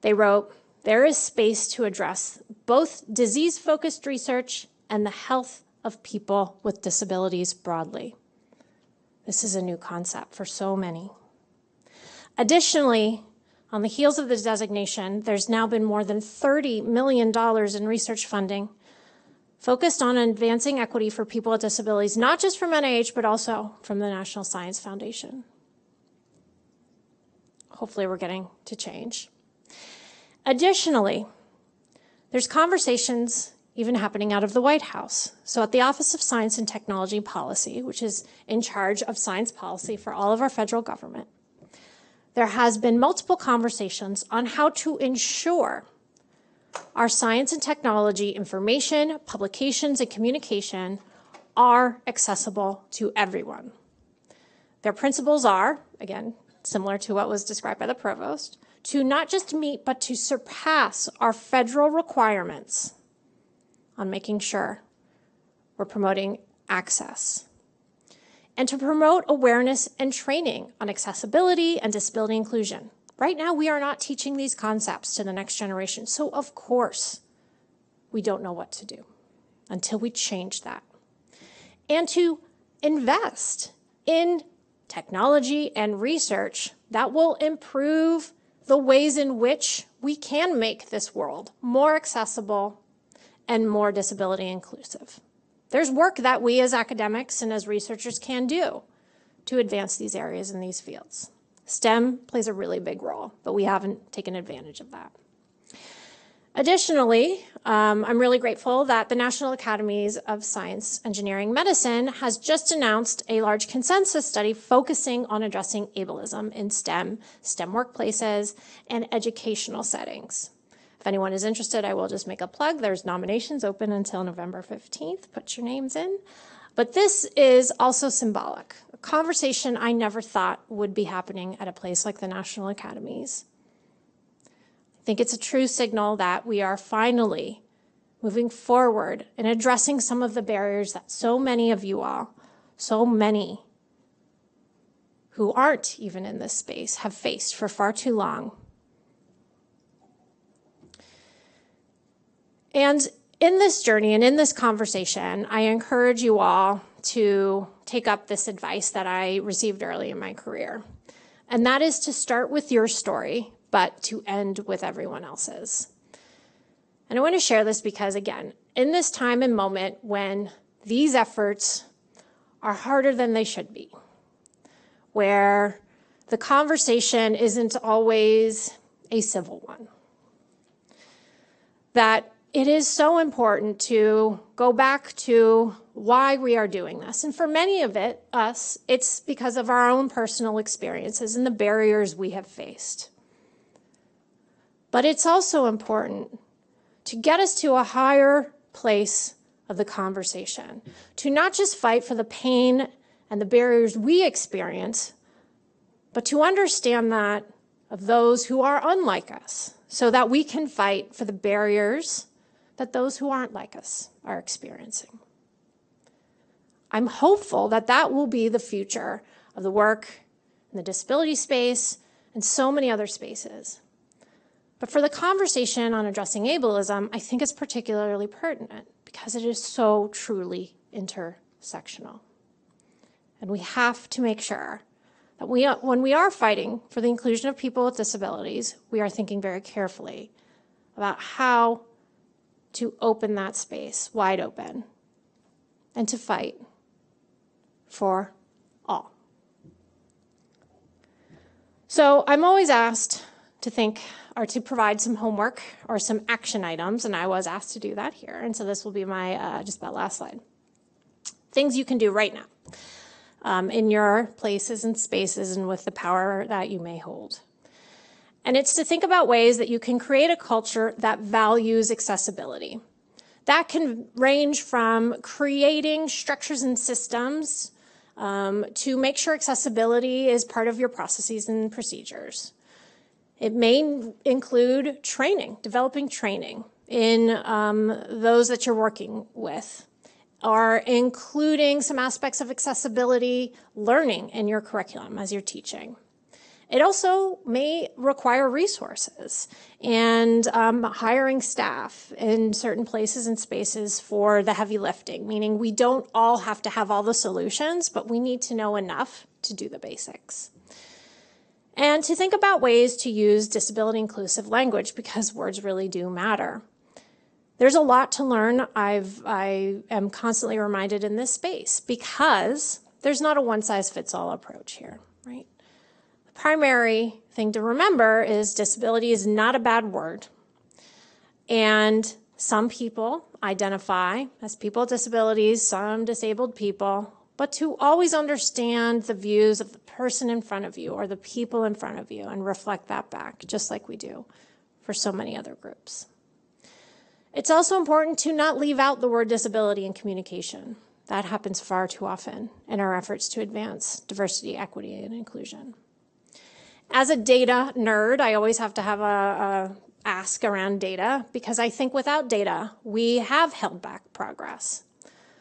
They wrote, there is space to address both disease-focused research and the health of people with disabilities broadly. This is a new concept for so many. Additionally, on the heels of the designation, there's now been more than $30 million in research funding focused on advancing equity for people with disabilities, not just from NIH, but also from the National Science Foundation. Hopefully we're getting to change. Additionally, there's conversations even happening out of the White House. So at the Office of Science and Technology Policy, which is in charge of science policy for all of our federal government, there has been multiple conversations on how to ensure our science and technology information, publications, and communication are accessible to everyone. Their principles are, again, similar to what was described by the provost, to not just meet, but to surpass our federal requirements on making sure we're promoting access, and to promote awareness and training on accessibility and disability inclusion. Right now, we are not teaching these concepts to the next generation, so of course, we don't know what to do until we change that. And to invest in technology and research that will improve the ways in which we can make this world more accessible and more disability inclusive. There's work that we as academics and as researchers can do to advance these areas in these fields. STEM plays a really big role, but we haven't taken advantage of that. Additionally, I'm really grateful that the National Academies of Science, Engineering, Medicine has just announced a large consensus study focusing on addressing ableism in STEM workplaces, and educational settings. If anyone is interested, I will just make a plug. There's nominations open until November 15th. Put your names in. But this is also symbolic, a conversation I never thought would be happening at a place like the National Academies. I think it's a true signal that we are finally moving forward and addressing some of the barriers that so many of you all, so many who aren't even in this space, have faced for far too long. And in this journey and in this conversation, I encourage you all to take up this advice that I received early in my career. And that is to start with your story, but to end with everyone else's. And I want to share this because, again, in this time and moment when these efforts are harder than they should be, where the conversation isn't always a civil one, that it is so important to go back to why we are doing this. And for many of us, it's because of our own personal experiences and the barriers we have faced. But it's also important to get us to a higher place of the conversation, to not just fight for the pain and the barriers we experience, but to understand that of those who are unlike us, so that we can fight for the barriers that those who aren't like us are experiencing. I'm hopeful that that will be the future of the work in the disability space and so many other spaces. But for the conversation on addressing ableism, I think it's particularly pertinent because it is so truly intersectional. And we have to make sure that when we are fighting for the inclusion of people with disabilities, we are thinking very carefully about how to open that space wide open and to fight for all. So I'm always asked to think or to provide some homework or some action items, and I was asked to do that here. And so this will be my just about last slide. Things you can do right now in your places and spaces and with the power that you may hold. And it's to think about ways that you can create a culture that values accessibility. That can range from creating structures and systems to make sure accessibility is part of your processes and procedures. It may include training, developing training in those that you're working with, or including some aspects of accessibility learning in your curriculum as you're teaching. It also may require resources and hiring staff in certain places and spaces for the heavy lifting, meaning we don't all have to have all the solutions, but we need to know enough to do the basics. And to think about ways to use disability inclusive language, because words really do matter. There's a lot to learn. I am constantly reminded in this space, because there's not a one-size-fits-all approach here, right? The primary thing to remember is disability is not a bad word. And some people identify as people with disabilities, some disabled people, but to always understand the views of the person in front of you or the people in front of you and reflect that back, just like we do for so many other groups. It's also important to not leave out the word disability in communication. That happens far too often in our efforts to advance diversity, equity, and inclusion. As a data nerd, I always have to have a ask around data, because I think without data, we have held back progress.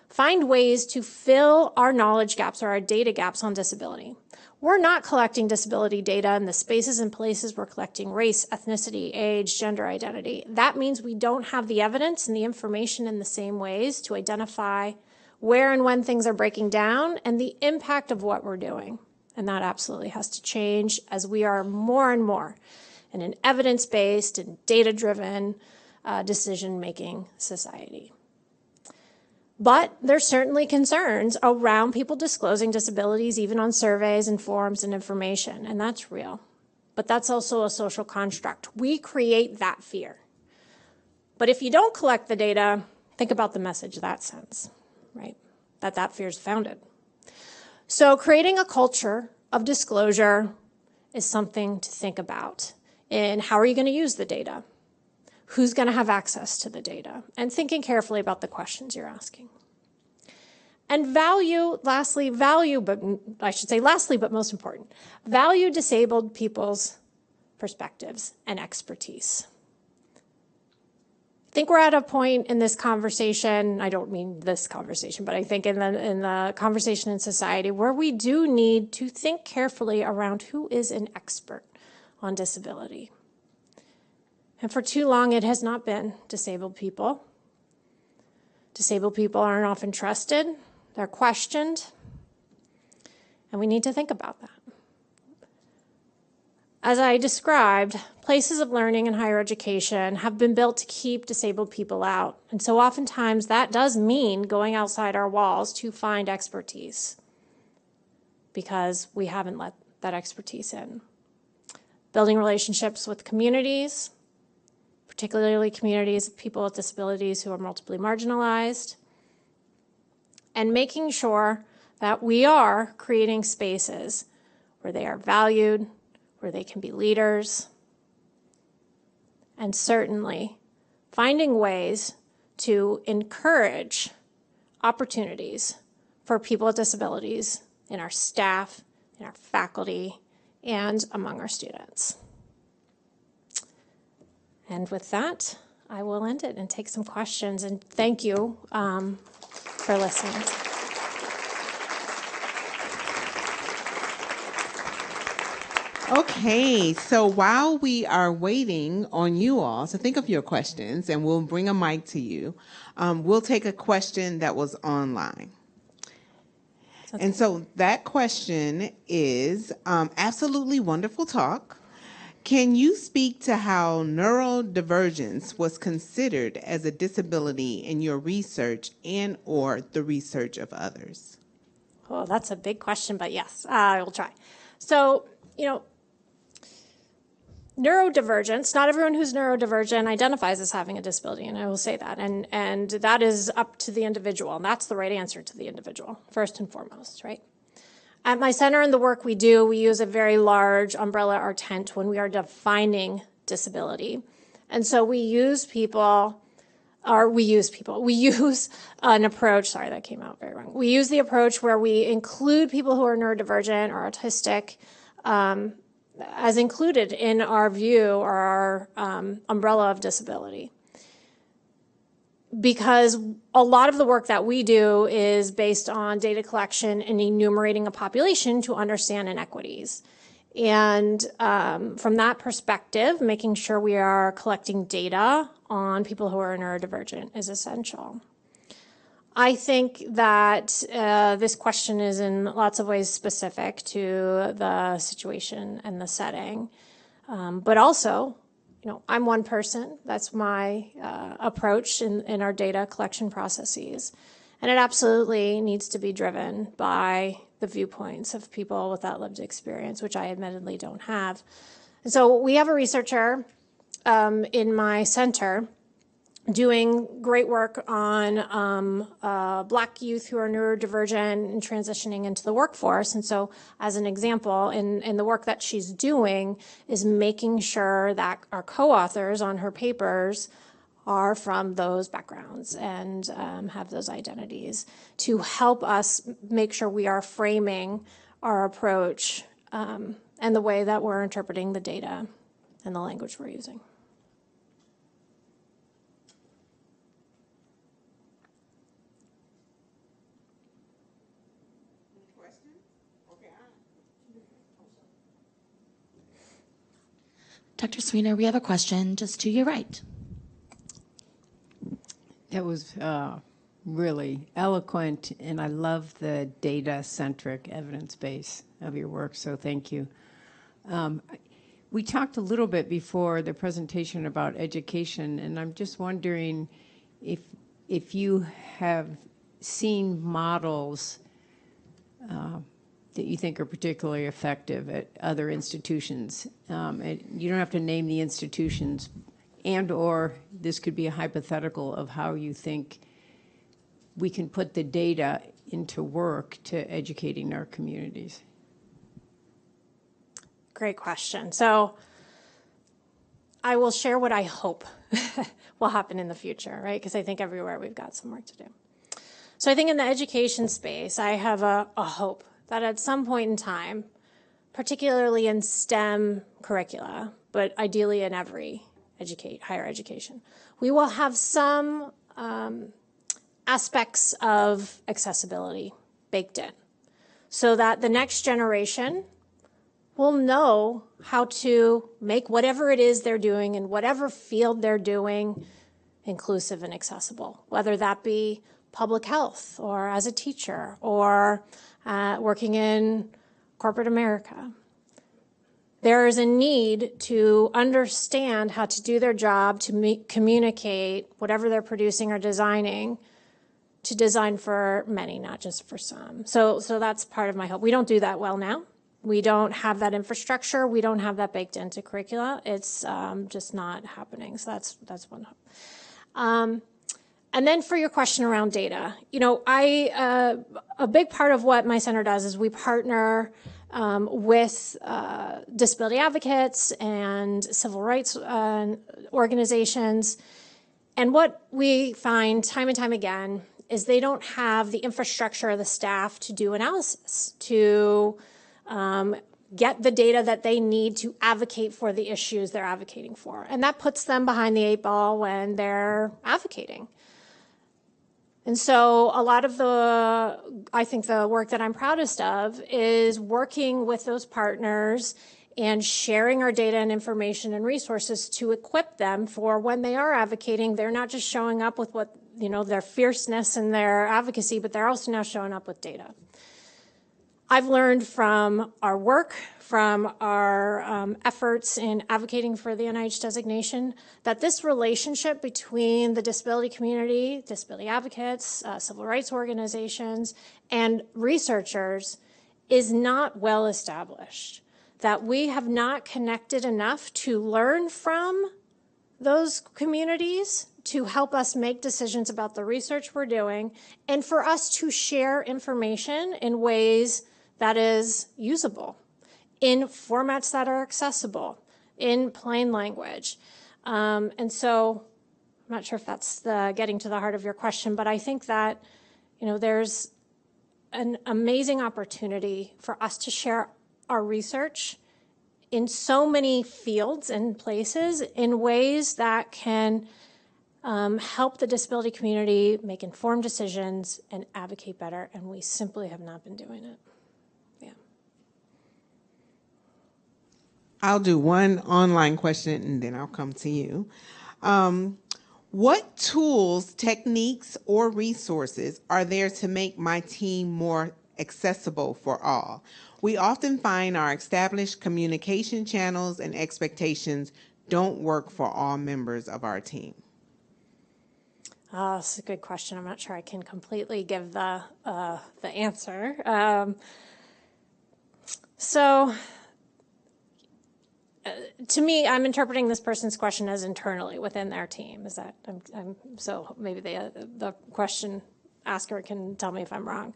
Find ways to fill our knowledge gaps or our data gaps on disability. We're not collecting disability data in the spaces and places we're collecting race, ethnicity, age, gender identity. That means we don't have the evidence and the information in the same ways to identify where and when things are breaking down and the impact of what we're doing. And that absolutely has to change as we are more and more in an evidence-based and data-driven decision-making society. But there's certainly concerns around people disclosing disabilities, even on surveys and forums and information, and that's real. But that's also a social construct. We create that fear. But if you don't collect the data, think about the message that sends, right? That fear is founded. So creating a culture of disclosure is something to think about. And how are you going to use the data? Who's going to have access to the data? And thinking carefully about the questions you're asking. And lastly, but most important, value disabled people's perspectives and expertise. I think we're at a point in this conversation, I don't mean this conversation, but I think in the conversation in society where we do need to think carefully around who is an expert on disability. And for too long, it has not been disabled people. Disabled people aren't often trusted, they're questioned, and we need to think about that. As I described, places of learning in higher education have been built to keep disabled people out. And so oftentimes that does mean going outside our walls to find expertise because we haven't let that expertise in. Building relationships with communities, particularly communities of people with disabilities who are multiply marginalized, and making sure that we are creating spaces where they are valued, where they can be leaders, and certainly finding ways to encourage opportunities for people with disabilities in our staff, in our faculty, and among our students. And with that, I will end it and take some questions, and thank you for listening. Okay, so while we are waiting on you all to think of your questions, and we'll bring a mic to you, we'll take a question that was online. And so that question is, absolutely wonderful talk. Can you speak to how neurodivergence was considered as a disability in your research and or the research of others? Oh, that's a big question, but yes, I will try. So, neurodivergence, not everyone who's neurodivergent identifies as having a disability, and I will say that. And that is up to the individual, and that's the right answer to the individual, first and foremost, right? At my center and the work we do, we use a very large umbrella or tent when we are defining disability. And so we use people or we use people. We use an approach, sorry, that came out very wrong. We use the approach where we include people who are neurodivergent or autistic as included in our view or our umbrella of disability. Because a lot of the work that we do is based on data collection and enumerating a population to understand inequities. And from that perspective, making sure we are collecting data on people who are neurodivergent is essential. I think that this question is in lots of ways specific to the situation and the setting, but also, you know, I'm one person. That's my approach in our data collection processes. And it absolutely needs to be driven by the viewpoints of people with that lived experience, which I admittedly don't have. And so we have a researcher in my center doing great work on Black youth who are neurodivergent and transitioning into the workforce. And so as an example, in the work that she's doing is making sure that our co-authors on her papers are from those backgrounds and have those identities to help us make sure we are framing our approach and the way that we're interpreting the data and the language we're using. Dr. Swenor, we have a question just to your right. That was really eloquent, and I love the data-centric evidence base of your work, so thank you. We talked a little bit before the presentation about education, and I'm just wondering if you have seen models that you think are particularly effective at other institutions. And you don't have to name the institutions, and or this could be a hypothetical of how you think we can put the data into work to educating our communities. Great question. So I will share what I hope will happen in the future, right? Because I think everywhere we've got some work to do. So I think in the education space, I have a hope that at some point in time, particularly in STEM curricula, but ideally in every higher education, we will have some aspects of accessibility baked in so that the next generation will know how to make whatever it is they're doing in whatever field they're doing inclusive and accessible, whether that be public health or as a teacher or working in corporate America. There is a need to understand how to do their job, to communicate whatever they're producing or designing, to design for many, not just for some. So that's part of my hope. We don't do that well now. We don't have that infrastructure. We don't have that baked into curricula. It's just not happening. So that's one hope. And then for your question around data, you know, a big part of what my center does is we partner with disability advocates and civil rights organizations. And what we find time and time again is they don't have the infrastructure or the staff to do analysis, to get the data that they need to advocate for the issues they're advocating for. And that puts them behind the 8 ball when they're advocating. And so a lot of I think the work that I'm proudest of is working with those partners and sharing our data and information and resources to equip them for when they are advocating. They're not just showing up with what, you know, their fierceness and their advocacy, but they're also now showing up with data. I've learned from our work, from our efforts in advocating for the NIH designation, that this relationship between the disability community, disability advocates, civil rights organizations, and researchers is not well established, that we have not connected enough to learn from those communities to help us make decisions about the research we're doing, and for us to share information in ways that is usable, in formats that are accessible, in plain language. And so I'm not sure if that's getting to the heart of your question, but I think that, there's an amazing opportunity for us to share our research in so many fields and places in ways that can help the disability community make informed decisions and advocate better, and we simply have not been doing it. Yeah. I'll do one online question and then I'll come to you. What tools, techniques, or resources are there to make my team more accessible for all? We often find our established communication channels and expectations don't work for all members of our team. That's a good question. I'm not sure I can completely give the answer. To me, I'm interpreting this person's question as internally within their team. Is that so? Maybe the question asker can tell me if I'm wrong.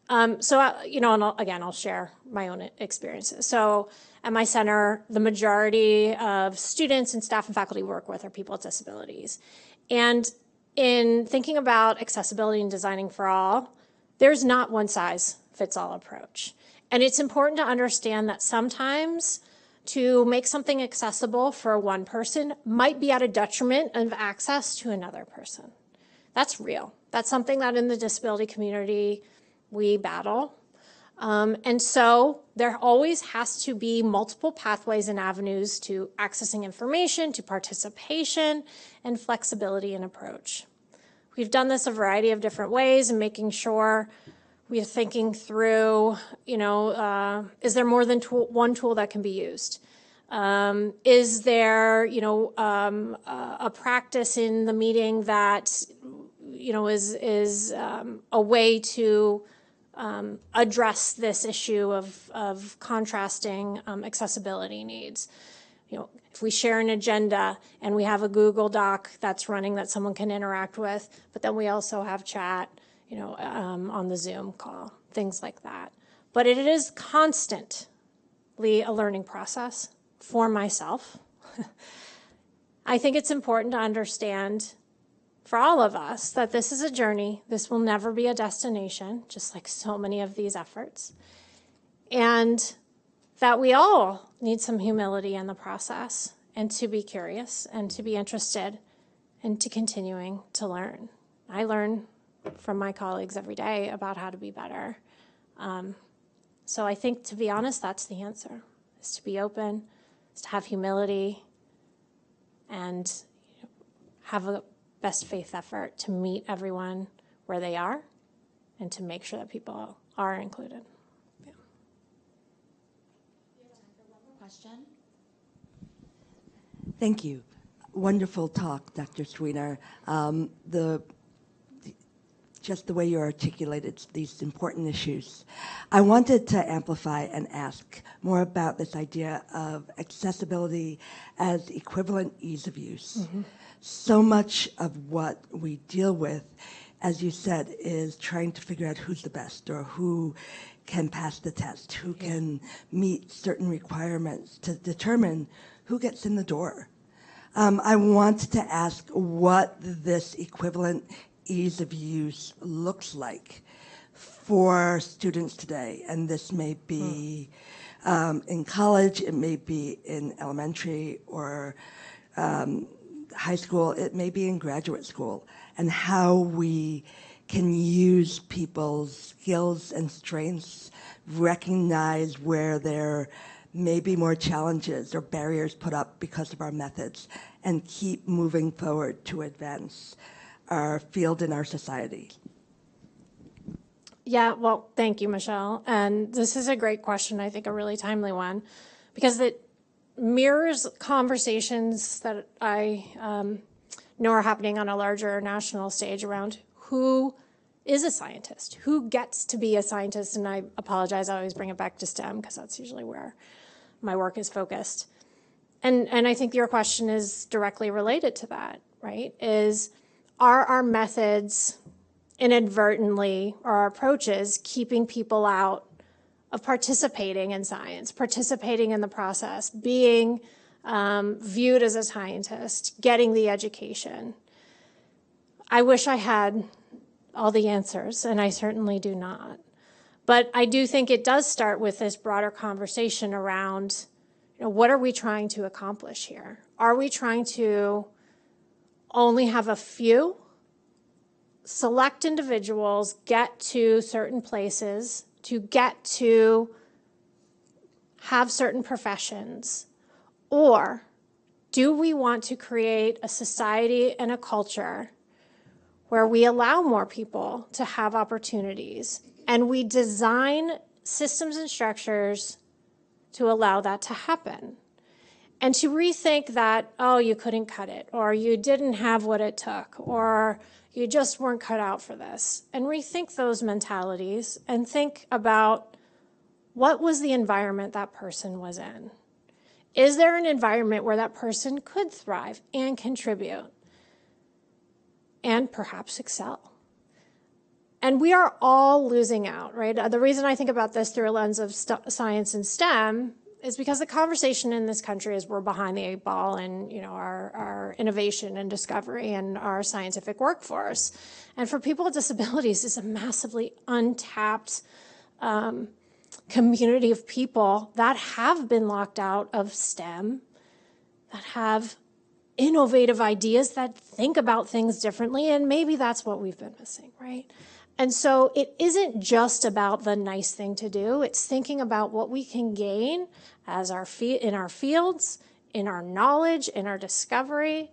And I'll share my own experiences. So at my center, the majority of students and staff and faculty we work with are people with disabilities. And in thinking about accessibility and designing for all, there's not one size fits all approach. And it's important to understand that sometimes to make something accessible for one person might be at a detriment of access to another person. That's real. That's something that in the disability community we battle. And so there always has to be multiple pathways and avenues to accessing information, to participation, and flexibility in approach. We've done this a variety of different ways and making sure we're thinking through, is there more than one tool that can be used? Is there, a practice in the meeting that, is a way to address this issue of contrasting accessibility needs? If we share an agenda and we have a Google Doc that's running that someone can interact with, but then we also have chat, on the Zoom call, things like that. But it is constantly a learning process for myself. I think it's important to understand for all of us that this is a journey. This will never be a destination, just like so many of these efforts. And that we all need some humility in the process and to be curious and to be interested and to continuing to learn. I learn from my colleagues every day about how to be better. So I think, to be honest, that's the answer, is to be open, is to have humility, and have a best faith effort to meet everyone where they are and to make sure that people are included. Yeah. We have time for one more question. Thank you. Wonderful talk, Dr. Swenor. Just the way you articulated these important issues. I wanted to amplify and ask more about this idea of accessibility as equivalent ease of use. Mm-hmm. So much of what we deal with, as you said, is trying to figure out who's the best or who can pass the test, who can meet certain requirements to determine who gets in the door. I want to ask what this equivalent ease of use looks like for students today. And this may be in college, it may be in elementary or high school, it may be in graduate school, and how we can use people's skills and strengths, recognize where there may be more challenges or barriers put up because of our methods, and keep moving forward to advance our field and our society. Yeah, well, thank you, Michelle. And this is a great question, I think a really timely one, because it mirrors conversations that I know are happening on a larger national stage around who is a scientist, who gets to be a scientist. And I apologize, I always bring it back to STEM because that's usually where my work is focused. And I think your question is directly related to that, right? Are our methods inadvertently, or our approaches, keeping people out of participating in science, participating in the process, being viewed as a scientist, getting the education? I wish I had all the answers, and I certainly do not. But I do think it does start with this broader conversation around, what are we trying to accomplish here? Are we trying to only have a few select individuals get to certain places, to get to have certain professions? Or do we want to create a society and a culture where we allow more people to have opportunities and we design systems and structures to allow that to happen? And to rethink that, oh, you couldn't cut it, or you didn't have what it took, or you just weren't cut out for this. And rethink those mentalities and think about, what was the environment that person was in? Is there an environment where that person could thrive and contribute and perhaps excel? And we are all losing out, right? The reason I think about this through a lens of science and STEM is because the conversation in this country is we're behind the 8 ball in our innovation and discovery and our scientific workforce. And for people with disabilities, it's a massively untapped community of people that have been locked out of STEM, that have innovative ideas, that think about things differently, and maybe that's what we've been missing, right? And so it isn't just about the nice thing to do, it's thinking about what we can gain as in our fields, in our knowledge, in our discovery,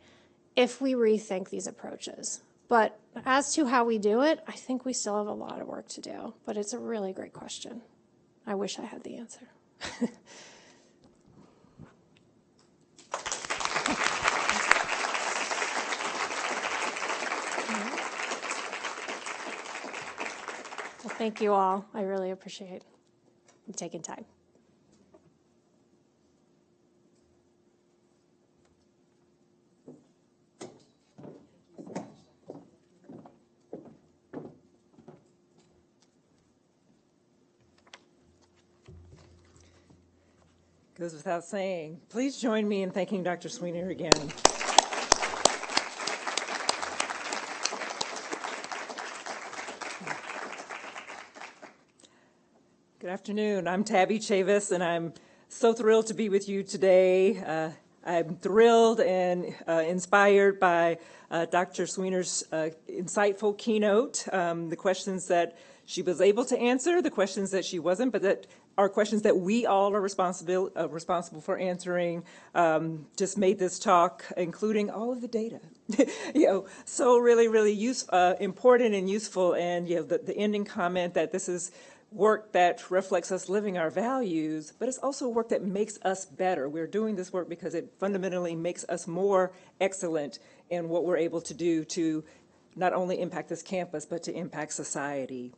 if we rethink these approaches. But as to how we do it, I think we still have a lot of work to do, but it's a really great question. I wish I had the answer. Well, thank you all. I really appreciate you taking time. Goes without saying. Please join me in thanking Dr. Swenor again. Good afternoon. I'm Tabby Chavis, and I'm so thrilled to be with you today. I'm thrilled and inspired by Dr. Swenor's insightful keynote, the questions that she was able to answer, the questions that she wasn't, but that are questions that we all are responsible for answering. Just made this talk, including all of the data, so really important and useful. And the ending comment that this is work that reflects us living our values, but it's also work that makes us better. We're doing this work because it fundamentally makes us more excellent in what we're able to do to not only impact this campus, but to impact society.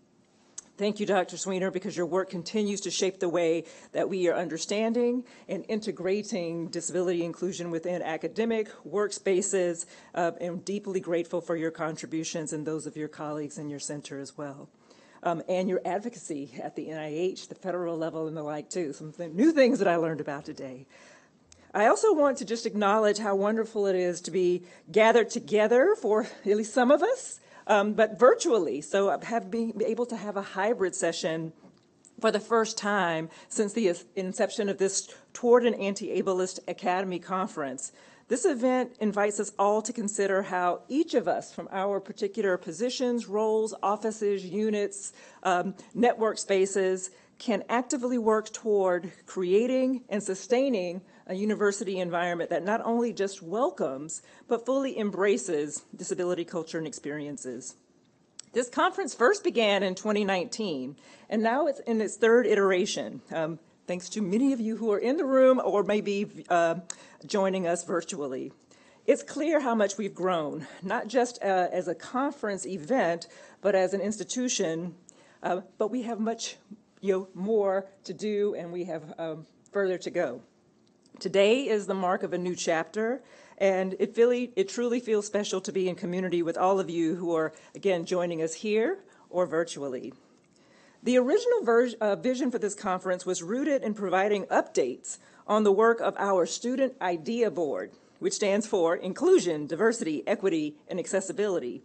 Thank you, Dr. Swenor, because your work continues to shape the way that we are understanding and integrating disability inclusion within academic workspaces. I'm deeply grateful for your contributions and those of your colleagues in your center as well. And your advocacy at the NIH, the federal level, and the like, too. Some new things that I learned about today. I also want to just acknowledge how wonderful it is to be gathered together, for at least some of us, but virtually. So being able to have a hybrid session for the first time since the inception of this Toward an Anti-Ableist Academy conference. This event invites us all to consider how each of us, from our particular positions, roles, offices, units, network spaces, can actively work toward creating and sustaining a university environment that not only just welcomes, but fully embraces disability culture and experiences. This conference first began in 2019, and now it's in its third iteration. Thanks to many of you who are in the room or maybe joining us virtually. It's clear how much we've grown, not just as a conference event, but as an institution, but we have much more to do, and we have further to go. Today is the mark of a new chapter, and it truly feels special to be in community with all of you who are, again, joining us here or virtually. The original vision for this conference was rooted in providing updates on the work of our Student Idea Board, which stands for Inclusion, Diversity, Equity, and Accessibility.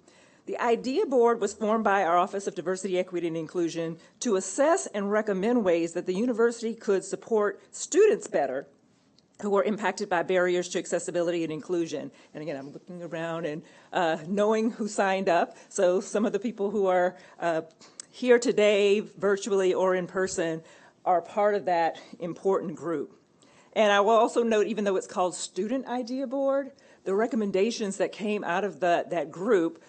The Idea Board was formed by our Office of Diversity, Equity, and Inclusion to assess and recommend ways that the university could support students better who are impacted by barriers to accessibility and inclusion. And again, I'm looking around and knowing who signed up. So some of the people who are here today, virtually or in person, are part of that important group. And I will also note, even though it's called Student Idea Board, the recommendations that came out of that group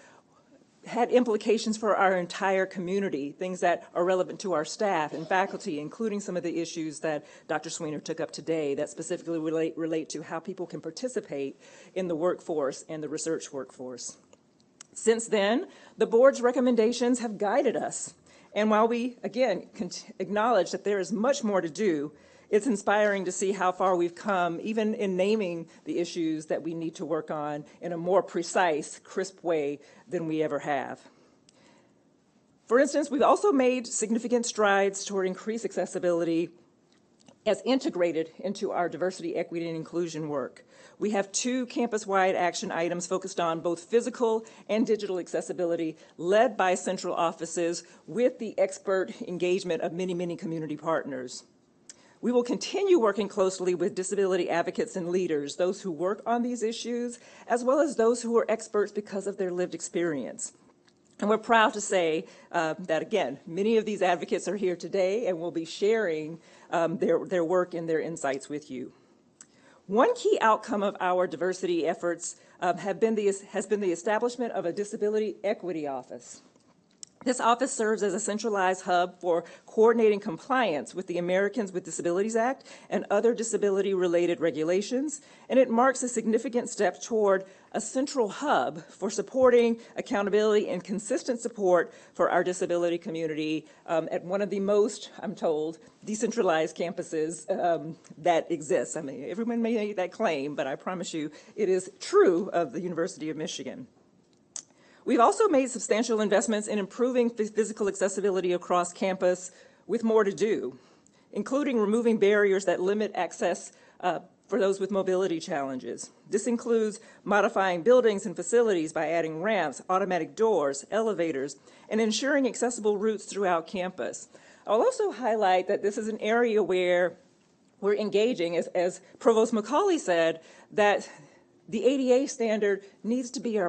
had implications for our entire community, things that are relevant to our staff and faculty, including some of the issues that Dr. Swenor took up today that specifically relate to how people can participate in the workforce and the research workforce. Since then, the board's recommendations have guided us. And while we, again, acknowledge that there is much more to do, it's inspiring to see how far we've come, even in naming the issues that we need to work on in a more precise, crisp way than we ever have. For instance, we've also made significant strides toward increased accessibility as integrated into our diversity, equity, and inclusion work. We have 2 campus-wide action items focused on both physical and digital accessibility, led by central offices with the expert engagement of many, many community partners. We will continue working closely with disability advocates and leaders, those who work on these issues, as well as those who are experts because of their lived experience. And we're proud to say that, again, many of these advocates are here today and will be sharing their work and their insights with you. One key outcome of our diversity efforts has been the establishment of a Disability Equity Office. This office serves as a centralized hub for coordinating compliance with the Americans with Disabilities Act and other disability-related regulations, and it marks a significant step toward a central hub for supporting accountability and consistent support for our disability community at one of the most, I'm told, decentralized campuses that exists. I mean, everyone may make that claim, but I promise you it is true of the University of Michigan. We've also made substantial investments in improving physical accessibility across campus with more to do, including removing barriers that limit access for those with mobility challenges. This includes modifying buildings and facilities by adding ramps, automatic doors, elevators, and ensuring accessible routes throughout campus. I'll also highlight that this is an area where we're engaging, as Provost McCauley said, that the ADA standard needs to be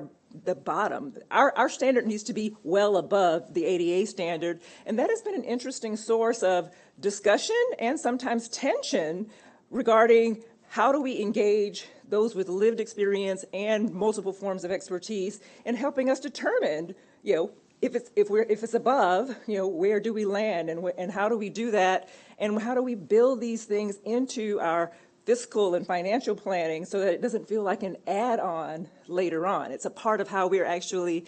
the bottom. Our standard needs to be well above the ADA standard, and that has been an interesting source of discussion and sometimes tension regarding how do we engage those with lived experience and multiple forms of expertise in helping us determine, if it's above, where do we land and how do we do that, and how do we build these things into our fiscal and financial planning so that it doesn't feel like an add-on later on. It's a part of how we're actually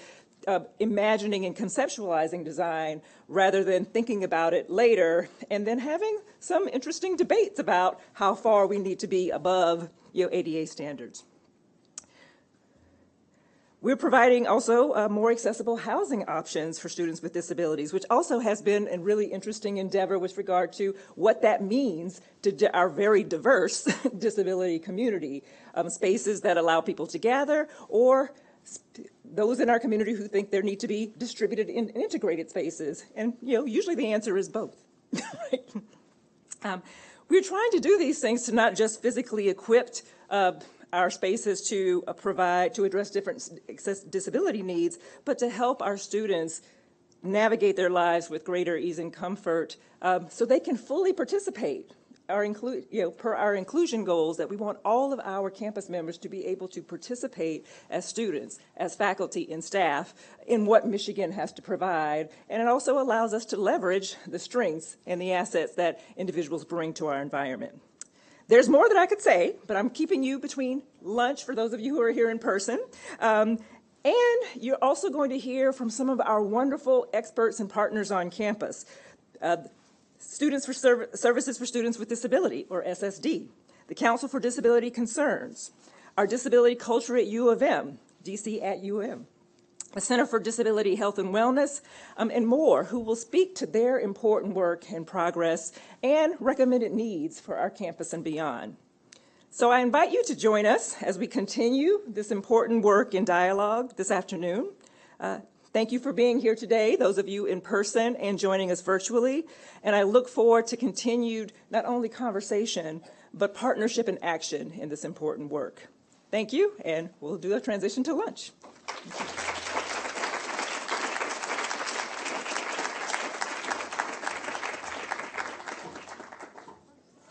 imagining and conceptualizing design rather than thinking about it later and then having some interesting debates about how far we need to be above ADA standards. We're providing also more accessible housing options for students with disabilities, which also has been a really interesting endeavor with regard to what that means to our very diverse disability community. Spaces that allow people to gather, or those in our community who think there need to be distributed and integrated spaces. And usually the answer is both. We're trying to do these things to not just physically equip our spaces to address different disability needs, but to help our students navigate their lives with greater ease and comfort so they can fully participate. Per our inclusion goals, that we want all of our campus members to be able to participate as students, as faculty and staff in what Michigan has to provide. And it also allows us to leverage the strengths and the assets that individuals bring to our environment. There's more that I could say, but I'm keeping you between lunch for those of you who are here in person. And you're also going to hear from some of our wonderful experts and partners on campus. Students for Services for Students with Disability, or SSD, the Council for Disability Concerns, our disability culture at U of M, DC at UM, the Center for Disability Health and Wellness, and more, who will speak to their important work and progress and recommended needs for our campus and beyond. So I invite you to join us as we continue this important work in dialogue this afternoon. Thank you for being here today, those of you in person and joining us virtually. And I look forward to continued not only conversation, but partnership and action in this important work. Thank you, and we'll do a transition to lunch.